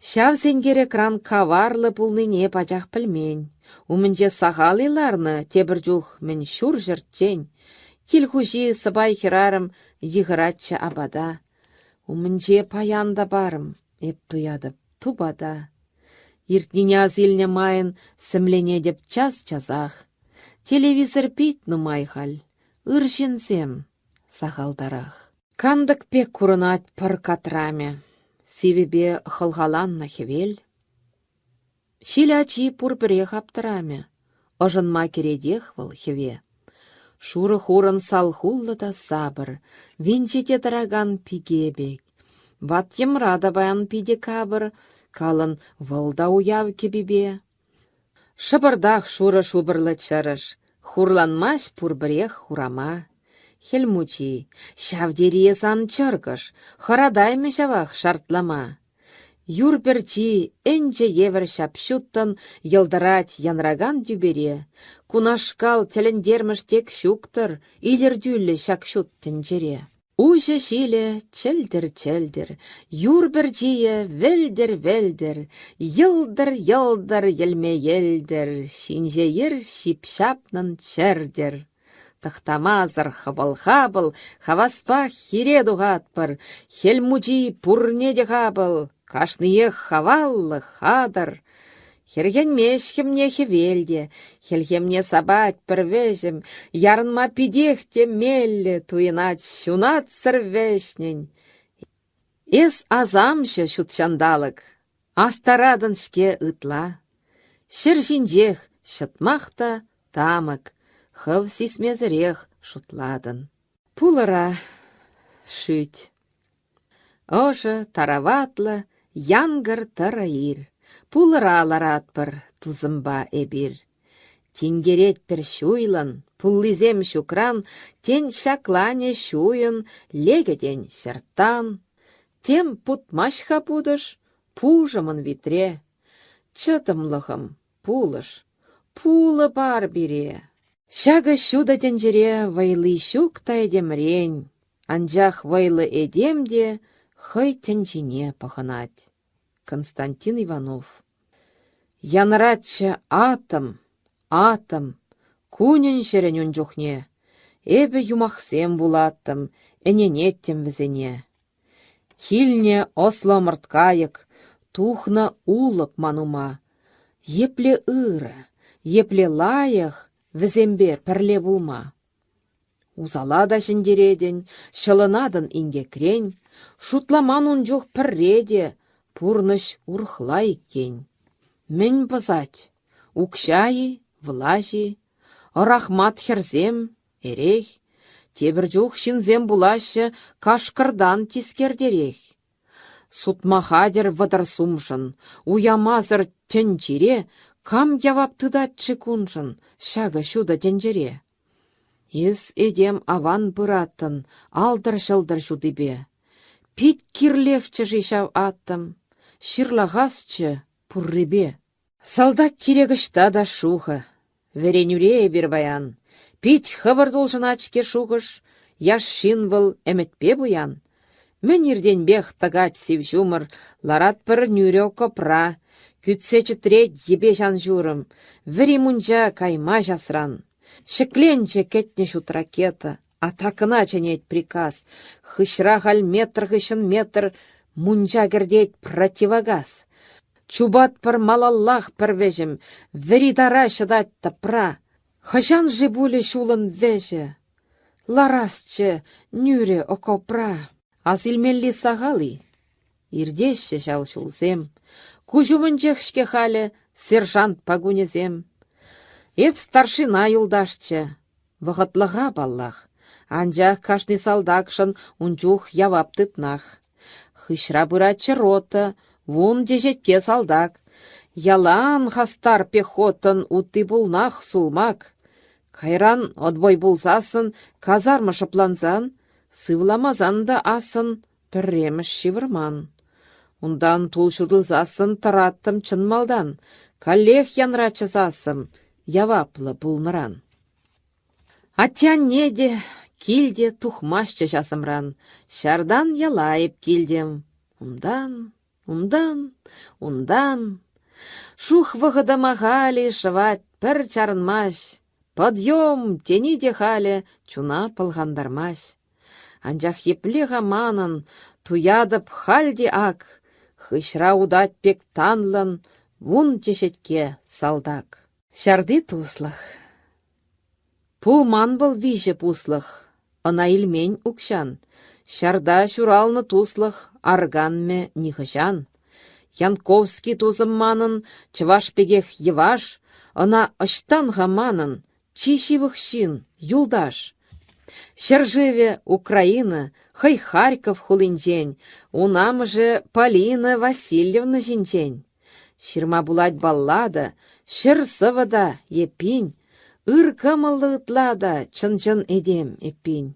Шав сенгер экран каварлы пулныне пачах пілмен. Умынже сағалыларны тебір жух мен шур жыртчен. Килхужи сыбай хирарым йығыратчы абада. Умынже паянда барым, эп туядып тубада. Иртнине азилне майын сімлене деп час-чазах. Телевизор пейт нумайхал, ыршинсем сағалдарах. Кандык пек курынат пыр катраме, сивебе хылғаланна хевел. Шилячи пурпірех аптыраме, ожынма кередех выл хеве. Шуры хурын салхуллы да сабыр, винчете тараган пигебек. Ваттем рада баян пиде кабыр, калын вылда уяв кебебе. Шыбырдах шуры шубырлы чырыш, хурланмаш пурбірех хурама. Хельмучи, шавдерие сан чыргыш, харадайме шавах шартлама. Юрперчи энче евер шапшуттан йылдырать янраган дюбере, кунашкал телендермыш тек шуктыр, илердюлле шакшут тенчере. Уша шиле чельдер-чельдер, юрперчие велдер-велдер, йылдыр-йылдыр елме-елдер, шинжейір шипшапнан чердер. Тахтамазар хабыл-хабыл, хаваспах хиредугатпыр, хельмучи пурнеде хабыл. Кашные хаваллы хадар. Хергенмеш хемне хевелде, хельхемне сабать первежем, ярынма пидехте мелле, туйнать шунат сырвешнень. Эс азамшы шутчандалык, астарадын шке ытла. Шыржинжех шытмахта тамык, хыв сисмезірех шутладын. Пулыра шүт. Ошы тараватлы, янгыр тараир, пулыра ларатпыр тузымба эбир. Тингерет пір шуйлан, пуллизем шукран, тен шаклане шуйын, легеден шыртан. Тем путмашха пудыш, пужымын витре. Чытымлығым пулыш, пулы бар бире. Шага шуда тенжере вайлы шук тайдемрень, анжах вайлы эдемде, хой тенчине паханать. Константин Иванов. Янратчы атом, кунен шеренен жухне. Эбе юмахсем булаттым, эненеттем візене. Хильне осло мырткайык, тухна улып манума. Епле ыры, епле лайық, візембе пірле булма. Узала да жіндереден, шылынадын инге крень, шутламан унжух пірреде, пурныш урхлай кен. Мен базать, укшайы, влажи, рахмат херзем, эрех, тебіржух шинзем булашы кашкырдан тискердерех. Сутмахадер вадар сумшын, уямазыр тенчире, кам явап тыдатчы куншын, шага шуда тенжере. Ес эдем аван бұраттын, алдар-шылдар шудыбе. Пит кирлехчі жишав аттым, шырлағасчы пуррыбе. Салдак керегішта да шуха, веренюре бір баян. Пит хывыр должын ачке шуғыш, яш шин был әмітпе буян. Мен ирденбех тагать севжумыр, ларат бір нүре копра, күтсе чытрет ебе жан журым, вері мұнжа кайма жасран. Шекленче кетне шут ракета, атакына ченет приказ, хышра халь метр хышын метр, мұнжа гердет противогаз. Чубат пір малаллах пірвежім, вері дара шыдат тапра, хышан жебулі шулын веже. Ларасчы нүре окопра. Азилмелли сағалы. Ирдеші жал шулзем, кужумынчехшке халі сержант пагунезем. Эп старшина юлдашчы, вғытлыға баллах. Анжақ кашны салдакшын унчух явап тытнах. Хышра бұрачы рота, вун дежетке салдак. Ялан хастар пехотын утты булнах сулмак. Кайран отбой булсасын, казарма шыпланзан, сывламазан да асын, пірреміш шивырман. Ундан тулшудылзасын тараттым чынмалдан, каллех янрачызасым, яваплы булныран. Аттян неде, килде тухмашчы жасымран, шардан ялайып килдем. Ундан. Шух вғыдамағали шыват пір чарынмаш, подъем тени дехалі чуна пылғандармаш. Анжақ еплеға манын, туядып халде ак, хышра удат пек танлын, вун тешетке салдак. Шарды туслых. Пулман был виже пуслых, ына илмень укшан, шарда шуралны туслых, арганме нихышан. Янковский тузым манын, чываш пегех еваш, ына ыштанға манын, чишивых шин, юлдаш. Шержеве Украина, хай Харьков хулинчень, унам же Полина Васильевна жинчень. Ширма булать баллада, шыр сывада епинь, ыр кымылы ытлада чын-чын эдем эпинь.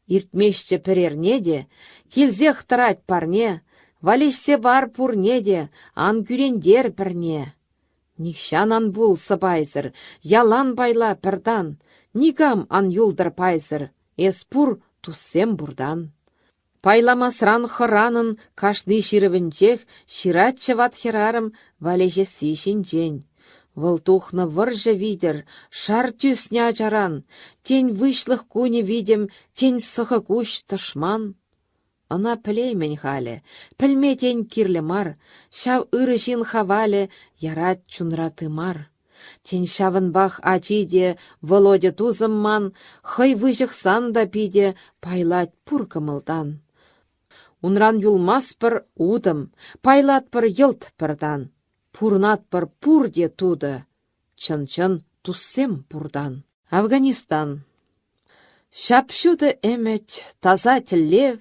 Иртмешче перернеде, килзех тарать парне, валешсе бар пурнеде, ан күрендер пірне. Нихшан ан бул сыбайзыр, ялан байла пірдан, никам ан юлдыр пайзыр, эспур туссем бурдан. Пайламасран хыранын кашны ширывінчех, ширатчы ватхерарым валеже сишінчен. Вылтухны выржы видер, шар тюсня чаран, тень вышлых куне видим, тень сықы куш тышман. Ана пілеймен халі, пілме тень кирлі мар, шав ырышин хавалі, ярат чунраты мар. Тень шавынбах ачиде, Володя тузымман, хай выжықсан да пиде, пайлать пуркымылдан. Унран юлмаспыр удым, пайлатпыр йылт пырдан. Пурнатпыр пурде туды, чын-чын туссем пурдан. Афганистан. Шапшуды эмет таза тіллев,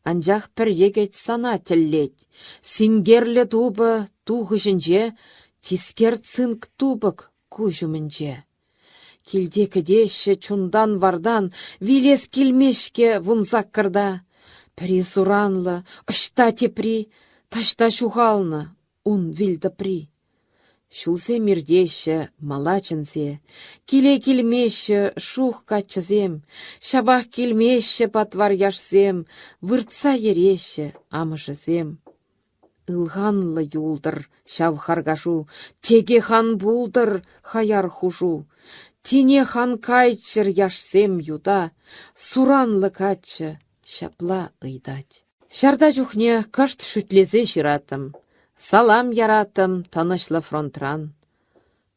анжақ пір егет сана тіллет. Сингерлі тубы туғышынже, тискер цинк тубык күжімінже. Килде кедеші чундан вардан, вилес килмешке вунзак кырда. Пірі суранлы, ұшта тепри, ташта шуғалны. Ун вилді при. Шулсе мирдеші, малачынсе, киле килмеші, шух качызем, шабах килмеші патвар яшсем, выртса ереші, амышызем. Илғанлы юлдыр, шав харгашу, теге хан булдыр, хаяр хужу. Тине хан кайчыр яшсем юда, суранлы качы, шапла ыйдать. Шарда жүхне кышт шүтлезе жиратым. Салам яратым, танышлы фронтран.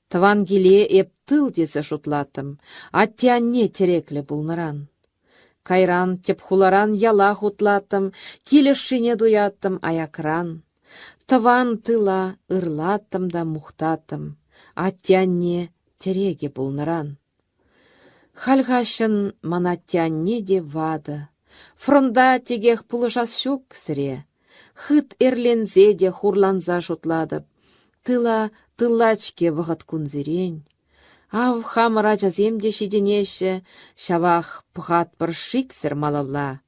Твангиле еп тыл десе шутлатым, аттянне тереклі булныран. Кайран тепхуларан яла хутлатым, килешшине дуяттым аякран. Тван тыла ырлаттым да мухтатым, аттянне тереге булныран. Хальгашын манаттянне де вады, фронда тегех пулышас шук сіре. Хыт эрлензе де хурланза шутладып, тылачке вғыт күнзерен. Ав хамыра жаземде шеденеші, шавах пұғат бір шиксір малалла.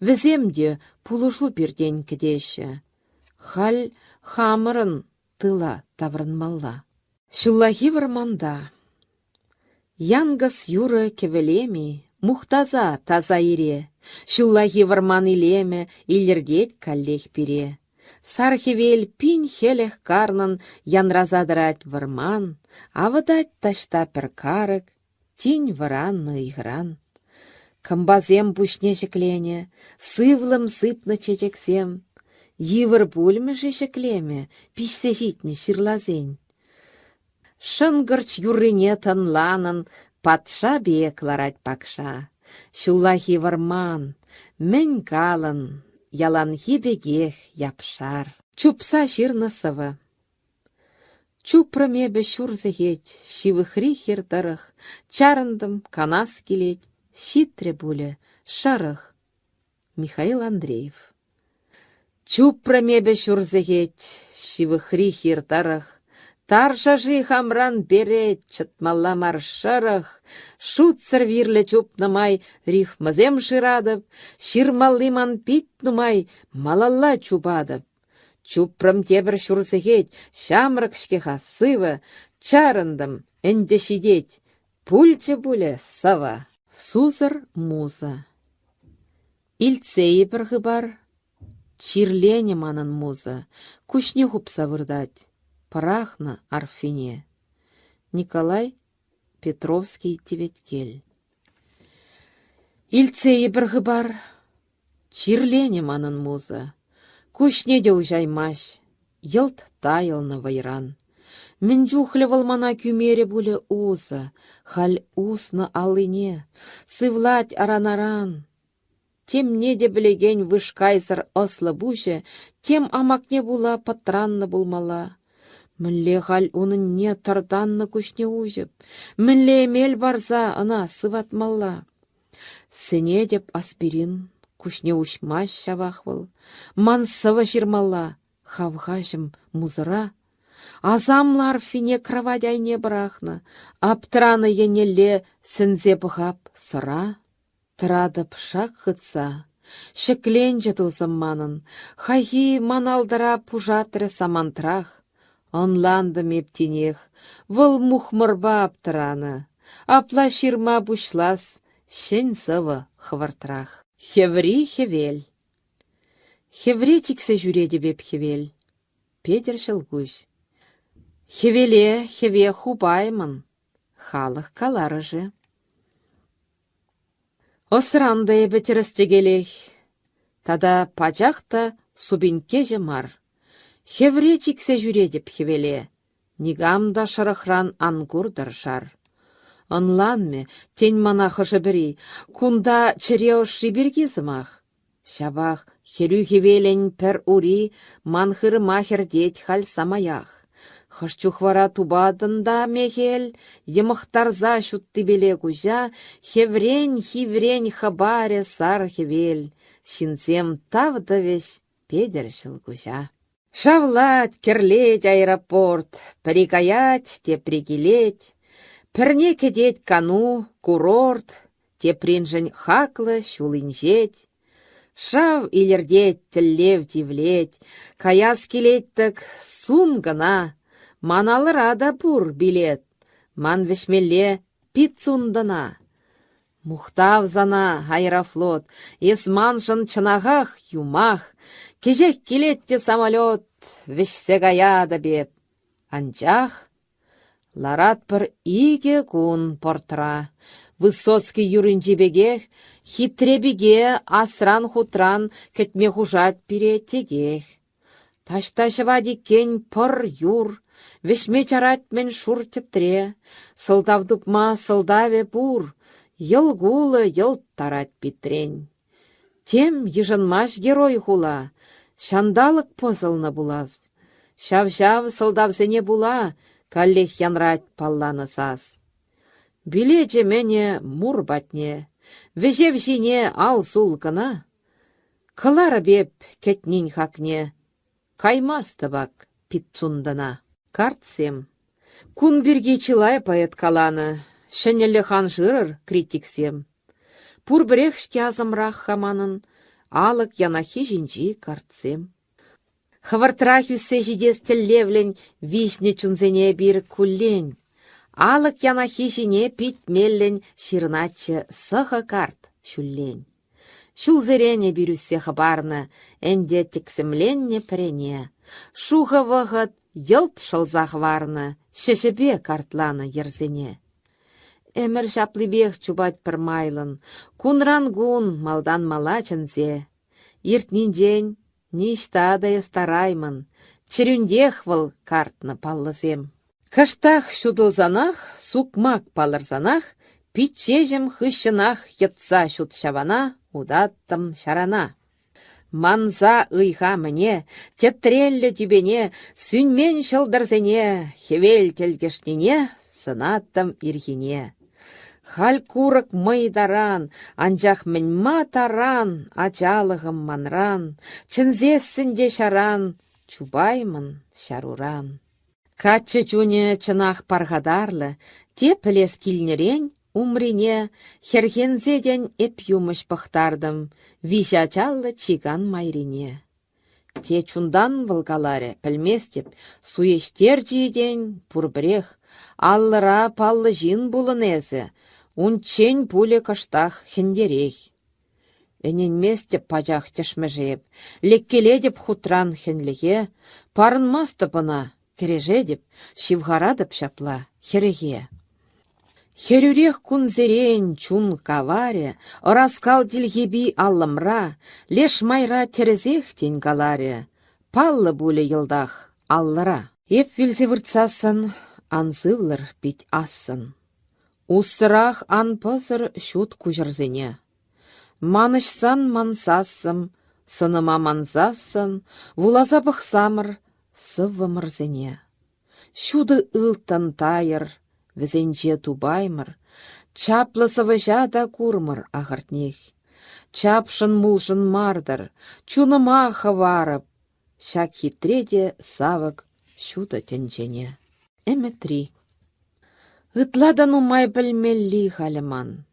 Віземде пулышу бірден кедеші. Хал хамырын тыла таврынмалла. Шуллахи варманда. Янгас юры кевелеми, мухтаза таза ире. Шуллахи варман илеме, илердет каллех пире. Сархевел пин хелех карнын янразадырать варман, а выдать ташта перкарык, тень варанны игран. Камбазем пушне шеклене, сывлым сыпны чечексем, йывыр пульмы же шеклеме, пишсе житне ширлазень. Шынгырч юрыне тынланын, патша бекларать пакша. Шуллахи варман, мен калын, яланхи бегех япшар. Чупса ширнысывы. Чупрымебе шурзыгет, шивыхри хертарых, чарындым канас келет, щитре буле, шарых. Михаил Андреев. Чупрымебе шурзыгет, шивыхри хертарых, таршажи хамран берет, чатмалла маршарах, шутсыр вирле чупнымай, рифмазем ширадып, ширмаллиман питнумай, малалла чупадып. Чупрым тебір шурсыгет, шамрыкшкеха сывы, чарындым, эндешидеть, пульче буле сава. Сузыр муза. Ильцей бір чирлене манын муза, кушне хупса вырдать, парахна арфине. Николай Петровский Теветкель. Ильцей бір чирлене манын муза, кушне де ужаймаш, йылт тайылны вайран. Мен жухлевал мана кюмере буле уза, халь усны алыне, сывлать аранаран. Тем не де білеген вышкайзыр ослы буше, тем амакне була патранны булмала. Мінле халь унын не тарданны кушне ужып, мінле емел барза ана сыватмалла. Сыне деп аспирин, кушне ушмаш шавахвыл, ман сыва жирмалла, хавхашым музыра. Азамлар фине кровадяйне брахна, аптыраны енелле сінзе бұғап сыра. Тырадып шак хытса, шекленже тузым манын, хайхи маналдыра пужатры самантрах. Онланды мептенех, выл мухмырба аптыраны, апла ширма бушлас, шен сывы хвартрах. Хеври хевел. Хевре чиксе жүреде беп хевел. Петер шылгуш. Хевеле хеве хубаймын, халық калары же. Осрандай бетерістегелех. Тада пачақта субинке жемар. Хевре чиксе жүредіп хевеле. Нигамда шырықран ангурдар шар. Онланме, тень манахышы бірі, кунда чыреуши бергізімақ. Шабақ херю хевелен пер ури, манхыр махер деть халь самаях. Хышчухвара тубадында мехел, емықтарза шутты беле кужа, хеврень хабаре сар хевел, шинцем тавдавеш педершіл кужа. Шавлать, керлеть аэропорт, прикаять, те прикилеть, перне кедеть кану, курорт, те принжень хаклы шулынжеть. Шав илердеть, тіллев тивлеть, каяс келеть так сун гына, маналырада пур билет, ман вешмелле пицундана. Мухтавзана аэрофлот, есманшын чынағақ юмах, кежек келетте самолет, вешсе гаяда беп. Анчах ларат пір иге кун портра, Высоцкий юрынжебегех, хитребеге асран хутран кетме хужат пире тегех. Ташташыва дикен пыр юр, вешме чарат мен шур тетре, сылдавдупма сылдаве пур, йылгулы йылт тарат питрень. Тем ежынмаш герой хула, шандалык позылны булаз. Шав-шав сылдавсене була, каллех янрать палланы саз. Билеже мене мур батне, вежев жине ал сулкана. Кылары беп кетнин хакне, каймас табак питцундана. Картсем. Кун бирге чилай поэт каланы, шенелі хан жырыр критиксем. Пур бірекшке азымрақ хаманын, алық янахи жинжи картсем. Хавартрах үссе жидес тіллевлен, вишне чунзене бір куллен. Алық янахи жине питмеллен, ширначы сыха карт шуллен. Шулзерене бір үссе хабарны, әнде тіксімленне прене. Шуға вағыт йылт шылзақ варны, шешебе картланы ерзене. Эмір шаплыбех чубать пір майлын, кунран-гун малдан мала чынзе. Иртнинжен, ништадая стараймын, чирюндех выл картны паллызем. Каштах шудылзанах, сукмак палырзанах, питчежем хыщынах йытса шут шавана, удаттым шарана. Манза ыйха мне, тетреллі тюбене, сүнмен шылдырзене, хевел телгешнене, сынаттым ирхине. Халь курык мыйдаран, анжақ мінма таран, ачалығым манран, чынзессінде шаран, чубаймын шаруран. Каччы чуне чынақ парғадарлы, те пілес килнерен, умрине, хергензеден эп юмыш пықтардым, вижачаллы чиган майрине. Те чундан вылгаларе пілместеп, суештер жиден, пурбрех, аллыра паллы жин булынезі, унчен пуле каштах хендерех. Эненместеп пачах тешмежеп, леккеледеп хутран хенлеге, парынмастыпына, кережедеп, шивгарадып шапла, хереге. Херюрех кунзерен чун каваре, раскал дилгеби аллымра, леш майра терезех тень галаре, паллы буле йылдах аллыра. Еп вилзе выртсасын, анзывлыр бит асын. Усырах анпызыр шут кужырзене. Манышсан мансасым, сыныма манзасын, вулаза бұқсамыр, сыввымырзене. Шуды ылтын тайыр, візенже тубаймыр, чаплысы вжада курмыр ағыртнех. Чапшын мулшын мардыр, чуныма хаварып, шак хитреде савык шуды тенчене. Эметри. Ытладан умай білмелли халыман,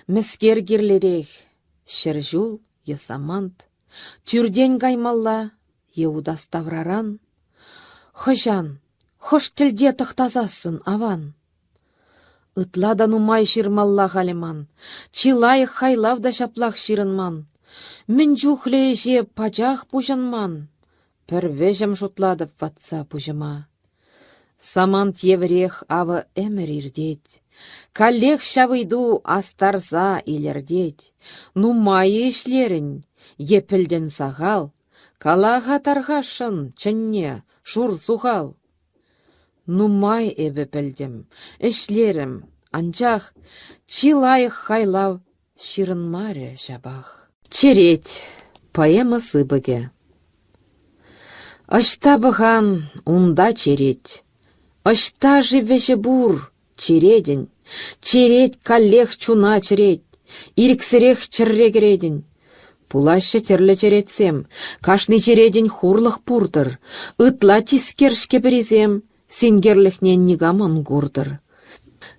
мәскер герлерех, шыржул есамант, тюрден гаймалла, еудаставраран. Хыжан, хош тілде тұқтазасын аван. Ытладан умай ширмалла халыман, чилай хайлавда шаплах ширынман, мін жухлеже пачах пужынман, пір вежім шутладып ватса пужыма. Самант еврех авы эмірердет, каллех шавыйду астарза илердет, ну майы ішлерін, епілден сағал, калаға тарғашын, чынне, шур суғал. Ну май эбі білдім, ішлерім, анчах, чилайық хайлав, ширын маре жабах. Череть, поэма сыбыге. Ашта бұған, унда череть. Ашта живеше бур, чередін, черет каллех чуна черет, иріксірех чыррегередін. Пулашы терлі черетсем, кашны чередін хурлық пурдыр, ытла тискершке бірезем, сенгерліхнен негаман гурдыр.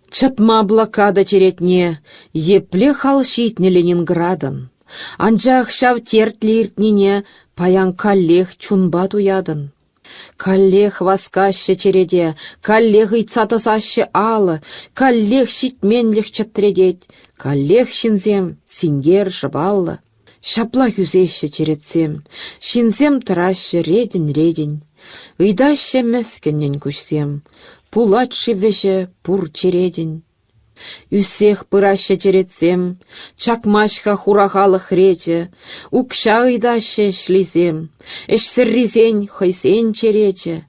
Чатма блокада черетне, епле халшитне Ленинградын, анжақ шав тертлі иртнене, паян каллех чунба туядын. Каллех васкашы череде, каллех ицатысашы алы, каллех шитменліх чатредет, каллех шинзем сингер жыбаллы. Шапла юзеші черетсем, шинзем тырашы редін. Ыйдашы мәскіннен күшсем, пулатшы веше пур чередін. Үсех пырашы черетсем, чакмашха хурахалық рече, укша ыйдашы шлизем, эшсірризен хойсен черече.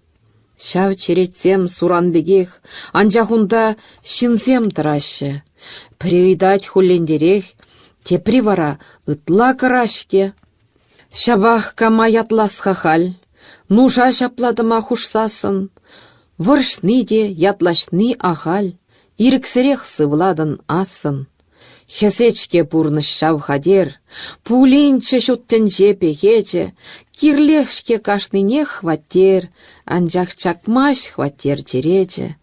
Шав черетсем суранбегех, анжахунда шинзем тырашы. Приыдать хуллендерех, те привара ытла кырашке. Шабах кама ятласха халь, нужа шапладыма хушсасын, выршны де ятлашны ахаль. Иріксірех сывладын асын. Хесечке пурныш шавхадер, пулинче шуттенже пехече, кирлешке кашныне хваттер, анжақ чакмаш хваттер черече.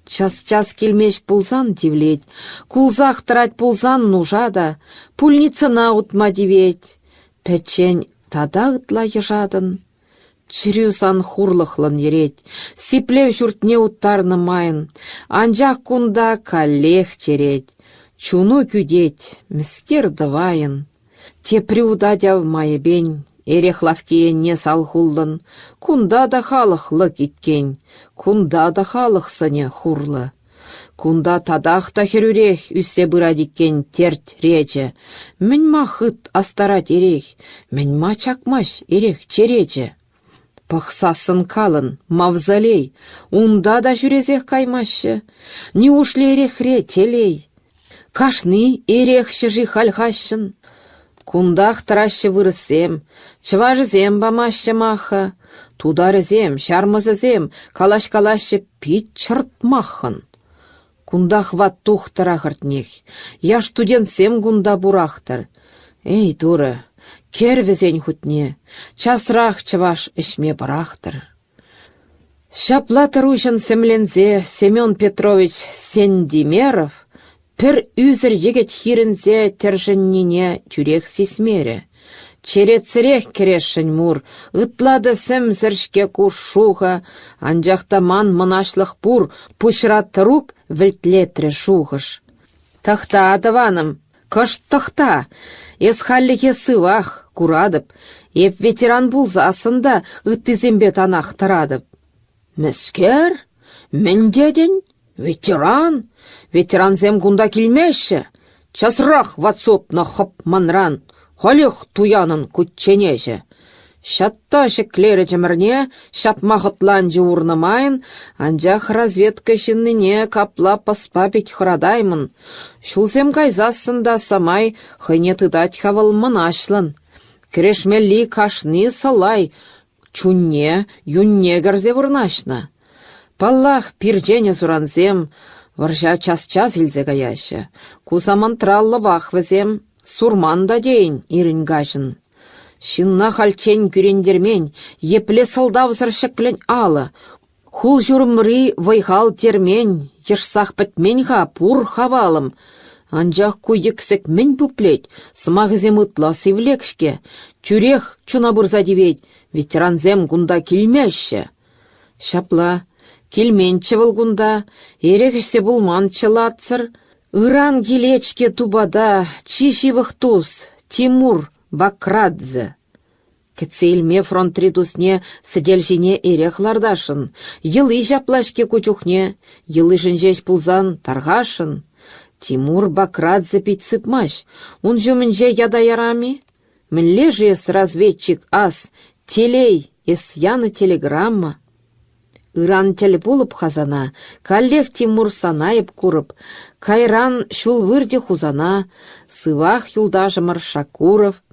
Час-час келмеш пулзан тивлеть, кулзах трать пулзан нужада, пульницына утма диветь. Печень тада ытла ежадын. Чирюсан хурлықлын ереть, сиплев журтне уттарны майын, анжақ кунда каллех череть, чуну күдеть, міскер дывайын. Те приудадяв майыбень, эрех лавкее не салхулдын, кунда да халықлы кеткен, кунда да халықсыне хурлы. Кунда тадах та херюрех үссе бұрадиккен терт рече, мін махыт астарат ерех, мін ма чакмаш ерех черече. Пықсасын калын, мавзолей, унда да жүрезех каймашы, не ушлі ерехре телей. Кашны ерех шыжи хальхашын, Кундах траще вырысем, чыважызем бамаще маха, тударызем, шармызызем, калаш-калаще пит чыртмахын. Кундах ват тухтара хыртнех, я студентсем гунда бурахтар. Эй, дура, кервезен хутне, часрах чываш ишме барахтар. Шаплатыр ушын семлензе Семен Петрович Сендимеров пір үзір егет хирінзе тержіннене тюрех сисмере. Черецерех керешін мур, ытлады сімзіршке кушуға, анжақтаман мұнашлық бұр, пұшраттырук вілтлетре шуғыш. Тахта адываным, кыш тахта, есхаллиге сывах, курадып, еп ветеран бұлзасында ыттызембет анақ тарадып. Мәскер? Мен дедін? Ветеран? Ветеранзем гунда келмеші. Часрақ ватсопна хоп манран. Холих туянын күтченеші. Шатта шеклері жемірне, шапмағытлан жуырнымайын, анжақ разведка шынныне капла паспапет хырадаймын. Шулзем кайзасында самай хыне тыдать хавылмын ашлын. Крешмелли кашны салай, чунне, юнне гарзе вырнашна. Паллах пиржене суранзем, варжа час-час илзе гаяшы. Кусаман траллы бахвызем, сурман да дейін ирін гажын. Шинна хальчен күрендермен, епле сылдавзыр шеклен алы. Хул жүрмри вайхал термен, ешсақ бітменға пур хавалым. Анжақ куйдексек мен бүплет, смағызем ұтла севлекшке. Тюрех чуна бұрза девет, ветеранзем гунда келмеші. Шапла, келменчі бұл гунда, ерекшсе бұлманчылатсыр. Иран келечке тубада, чишивых туз, Тимур Бакрадзе. Кецелме фронт ридусне сіделжіне ерехлардашын. Йылы жаплашке кучухне, йылы жінжеш пулзан тарғашын. Тимур Бакрадзе пить сыпмаш, он жумінже яда ярами. Мінле жес разведчик ас, телей, эс яны телеграмма. Иран теле булып хазана, каллех Тимур санайып курып, кайран шул вырде хузана, сывах юлдажымыр Шакуров.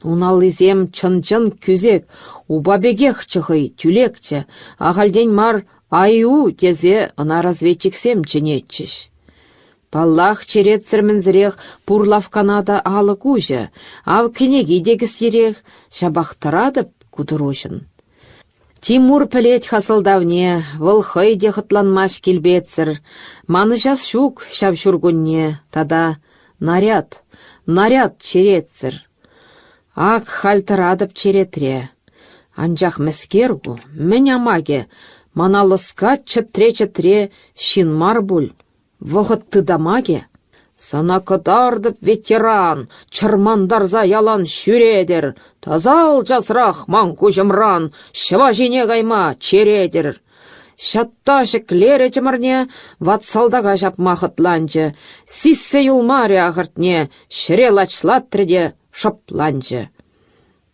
Уналызем чын-чын күзек, убабегех чықый тюлекче, ағалден мар айу тезе ына разведчиксем ченетчіш. Паллах черетсірмінзірех пурлав Канада алы кужа, ав кенеги дегіс ерех шабақтырадып кудырушын. Тимур пілет хасылдавне, выл хыйде хытланмаш келбетсір, маны жас шук шап шургунне, тада наряд черетсір. Ак хальтырадып черетре. Анжақ мәскергу, мен амаге, маналыска чытре-чытре шинмар бұл. Вғыт тыдамаге. Сана кыдардып ветеран, чырмандарза ялан шүредер. Тазал жасрақ ман күжімран, шыва жіне гайма чередер. Шатта шеклері жымырне, ватсалдага жапмақытланчы. Сиссе юлмаре ағыртне, шыре лачлаттырде шапланчы.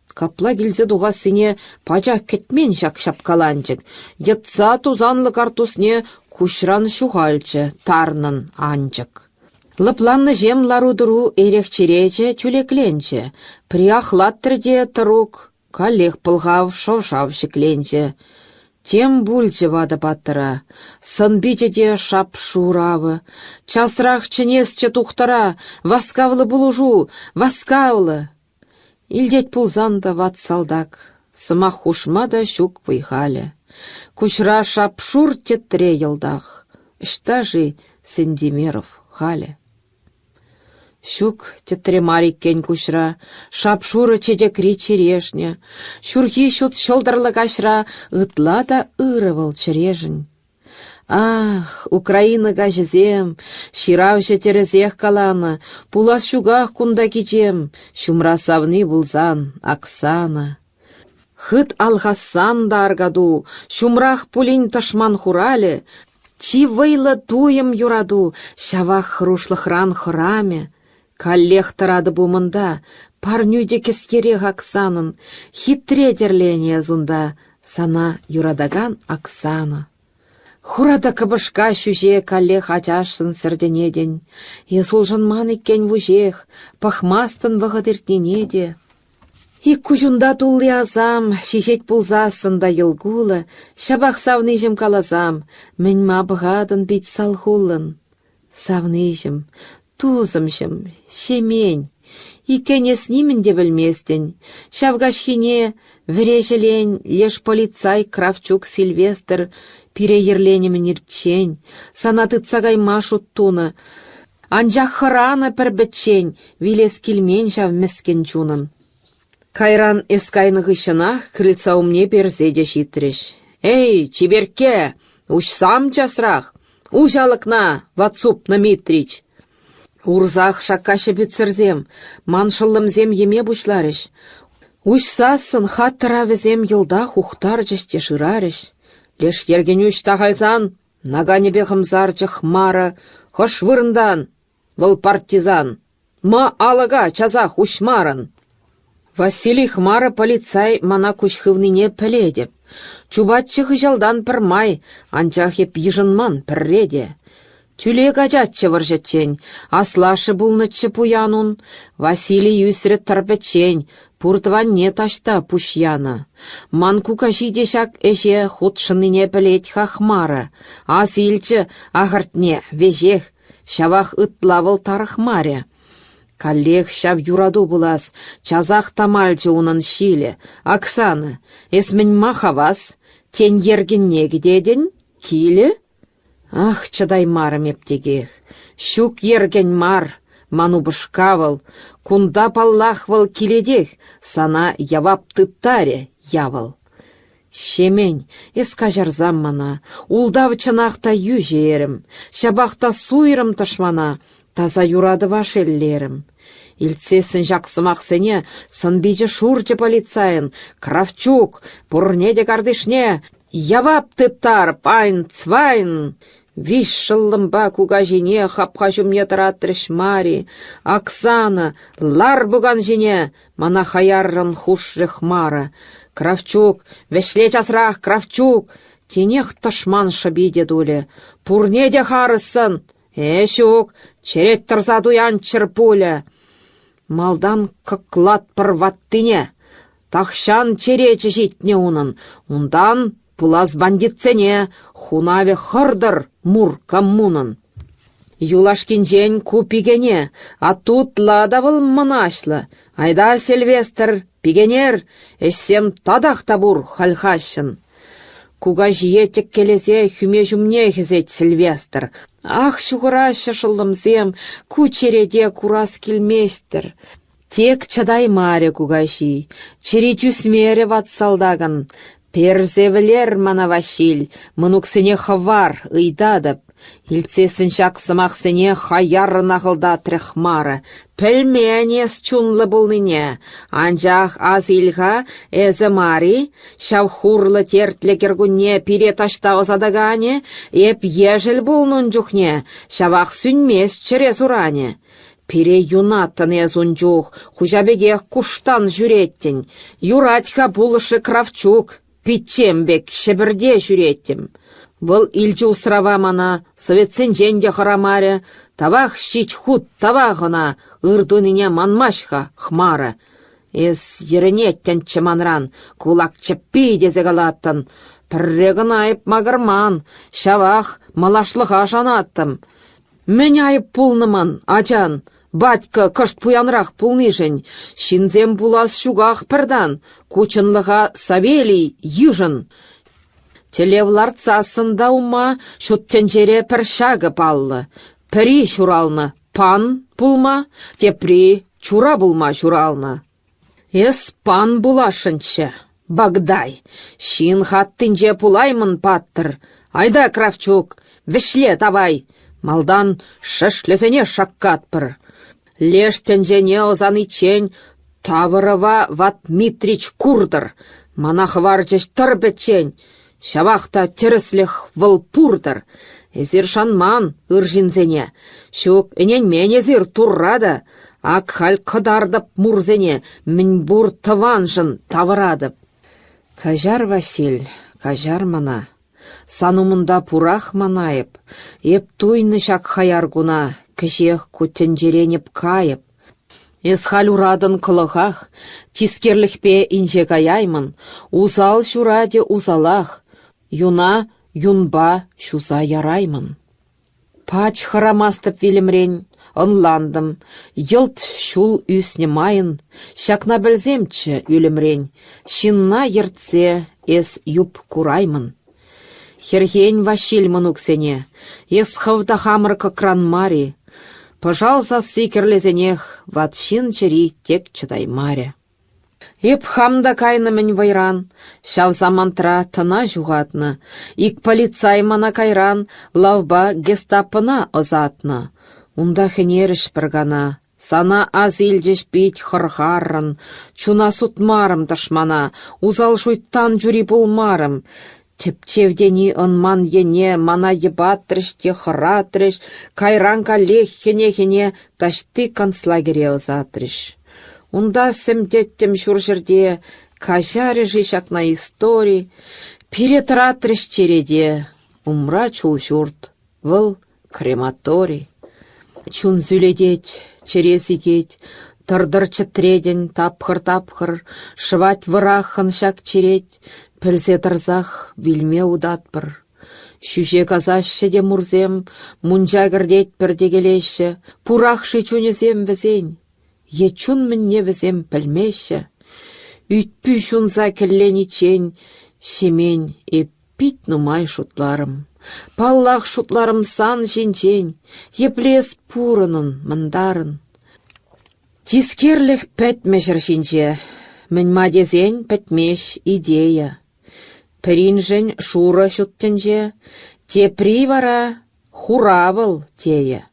Капла келзе дуғасыне пачақ кетмен жак шапкаланчык. Йытса тузанлы картусне кушран шуғалчы, тарнын анчык. Лыпланны жем ларудыру эрехчерече тюлекленче, приахлаттырде тұрук, калех пылғав шовшав шекленче. Тем бульче вады баттыра, сынбичеде шап шуравы, часрақ чынесче тухтара, васкавлы булужу, васкавлы. Илдет пулзанда ват салдак, сымақ хушма да шук пыйхалі. Кушра шап шур тетре елдах, штажи Сендимеров халі. Шук тетре мариккен кушра, шап шуры чедекри черешня, шурхи шут шылдырлы кашра, ытла да ырывыл чережін. Ах, Украина гажызем, ширавшы терезех калана, пулас шугах кунда кичем, шумра савны булзан, Оксана. Хыт алғасан да аргаду, шумрах пулин ташман хурале, чи вайлы туем юраду, шавах хрушлыхран храме. Каллех тарады бумында, парнюде кескерех Оксанын, хитре дерлене зунда, сана юрадаган Оксана. Хурада кыбышка шүже калле хачашсын сірденеден. Есулжын ман иккен вужех, пахмастын вағадыртненеде. И кужунда тулли азам, шишет пулзасын да йылгулы, шабах савныжым калазам, мен ма бұғадын бит салхулын. Савныжым, тузымшым, шемень, иккенес нимін де білместен, шавгашхине, вірешелен, леш полицай Кравчук Сильвестр, пире ерленемін иртчен, санаты цагай машут туны, анжақ хырана пірбітчен, вилес келмен шав міскен чунын. Кайран эскайны ғышынақ крыльца умне перзеде шитреш. Эй, чеберке, ушсам часрақ, ужалықна, Вацупна Митрич. Урзах шаккашы бүтсірзем, маншылымзем еме бұшларыш. Ушсасын хаттыра візем йылдақ ухтар жесте шырарыш. Леш ергенюш тағалзан, наганебе ғымзарчы хмары, хош вырындан, выл партизан. Ма алыға чазах ушмарын. Василий хмары полицай мана кучхывныне піледеп. Чубатчы хыжалдан пірмай, анчах еп ежынман пірреде. Тюле гажатчы варжатчен, аслашы булнычы пуянун, Василий юсрі тарпетчен, пуртванне ташта пушьяна. Ман кукашиде шак эше худшыныне пілет хахмары, ас илчі ағыртне вежех, шавах ытлавыл тарыхмаре. Коллег шав юраду булас, чазах тамальчы унын шиле. Оксана, эсмін махавас, тен ергенне гидеден, киле? Ах, чадай марым ептегех. Щук ерген мар, ману бышкавыл, кунда паллахвыл киледех, сана явап тыттаре явыл. Шемень, эскажарзам мана, улдав чынақта юже ерім, шабақта суйрым тышмана, таза юрады вашеллерім. Ильцесін жақсымақ сене, сынбейжі шурчы полицайын, Кравчук, пурнеде кардышне, явап тыттар, пайн, цвайн. Виш шыллымба куга жіне, хапқа жүмне тұраттырыш мари, Оксана, лар бұған жіне, мана хаяррын хуш жықмары. Кравчук, вешле часрақ, Кравчук, тенех ташман шабиде дуле, пурнеде харысын, эшук, черет тұрза дуян чырпуле. Малдан кыклат пырваттыне, тахшан черечі житне унын, ундан пулас бандитсене, хунаве хырдыр мур коммунын. Юлашкинжен купигене, а тут ладавыл мынашлы, айда Сильвестр, пигенер, эшсем тадах табур хальхашын. Куга жие тек келезе хүме жүмне хезет Сильвестр. Ах, шуғырашы шылымзем, кучереде курас келместір. Тек чадай маре кугаши, чери тюсмере ватсалдагын. Перзевлер мана Василь, мынуксене хавар, ыйдадып. Ильцесін жақсымақсене хаярын ағылда трехмары. Пілменес чунлы бұлныне. Анжақ аз илға әзі мари, шавхурлы тертлі кергунне пире ташта озадагане, еп ежіл бұлнын жүхне, шавақ сүнмес чырез уране. Пире юнаттын езун жүх, хужабегех куштан жүреттін. Юратьха бұлышы Кравчук, питчембек шебірде жүреттім. Бұл илчі усрава мана, советсен женде харамаре, табақ щич худ табағына, ырдунине манмашха хмара. Эс еренеттен чеманран, кулак чеппи дезегалаттын, піррегін айып мағырман, шавақ малашлыға жанаттым. Мен айып пулныман, ачан, батька кышт пуянрақ пулнишен, шинзем булас шугақ пірдан, кучынлыға Савелий южын. Телевларцасында ума шуттенжере пір шағы паллы. Пірі шуралны пан пулма, тепри чура булма шуралны. Эс пан булашынчы, Багдай, шин хаттынже пулаймын паттыр. Айда, Кравчук, вішле табай, малдан шышлесене шаккатпыр. Лештенжене озанычен тавырыва ват Митрич курдыр, манах варчыш тырбетчен, шавақта терісліх выл пурдыр. Эзір шанман ыржинзене, шук энен мен езір туррады, ак хал кыдардып мурзене, мін бур тыванжын тавырадып. Кажар Василь, кажар мана. Санумында пурах манайып, еп туйны шак хаяргуна, кішех күттенжереніп кайып. Эсхал урадын кылығах, тискерлікпе инже каяймын, узал шураде узалах, юна юнба шуза яраймын. Пач харамастып вилімрен, ынландым, йылт шул үсне майын, шакна білземчі үлімрен, шинна ертсе эс юп кураймын. Херхень Васильмын уксене, эс хывда хамырка кранмари, пожалса сикерлезенех, ватшин чери тек чыдаймаре. Еп хамда кайнымын вайран, шавза мантра тына жуғатны, ик полицай мана кайран, лавба гестапына озатны. Унда хенеріш біргана, сана аз илжеш бейт хырғаррын, чуна сутмарым ташмана, узал шуйттан жүри булмарым. Тепчевдені онман ене, мана ебатрыш, те хыратрыш, кайран калех хене-хене ташты концлагере озатрыш. Унда сімдеттім шуржырде, кажары жишакна истори, перетратрыш череде, умра чул журт, выл крематорий. Чун зүледет, чересігет, тырдыр чытреден тапхыр-тапхыр, шывать вырахын шак черет, пілзе тырзах билме удатпыр. Шүже казашы де мурзем, мунжа гірдет бірдегелеші, пурақшы чунезем візен. Ечун мінне візем пілмеші. Үйтпі шунза келлені чен, шемен еппит нумай шутларым. Паллах шутларым сан жинчен, еплес пурынын мындарын. Тискерлік пәтмешір шинче, мін мадезен пәтмеш идея. Пірінжін шура шуттенже, тепри вара хуравыл тее.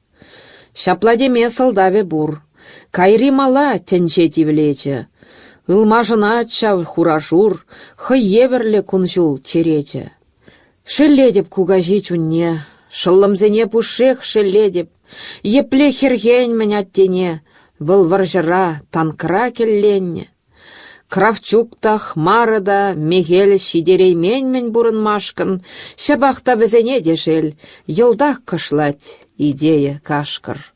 Шапладеме сылдаве бур, кайри мала тенче тивлече. Илмажына чав хурашур, хыеверле кунжул черече. Шеледеп кугажи чунне, шылымзене пушех шеледеп, епле хергень міняттене, выл варжыра танкра келленне. Кравчукта, Хмарыда, Мегель шидерейменмен бурынмашкын, шабақта бізене дешел, йылдақ кышлать идея кашкыр.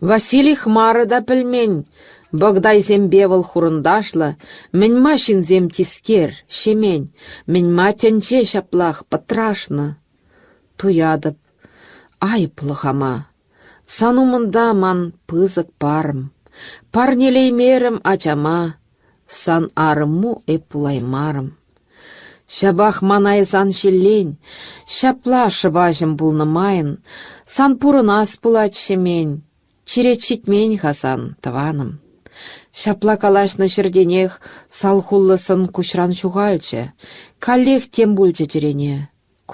Василий Хмарыда пілмен, Богдайзем бевыл хурындашлы, міньма шинзем тискер, шемен, міньма тенче шаплах патрашны. Туядып, айыплығама, санумында ман пызык парым, парнелеймерім ачама, сан арыму эпулаймарым. Шабах манайзан шеллен, шапла шыбажым булнымайын, сан пурынас пулать шемен, черечитмен хасан таваным. Шапла калашны жерденех салхуллысын кушран шуғальчы, калех тем бульчы терене.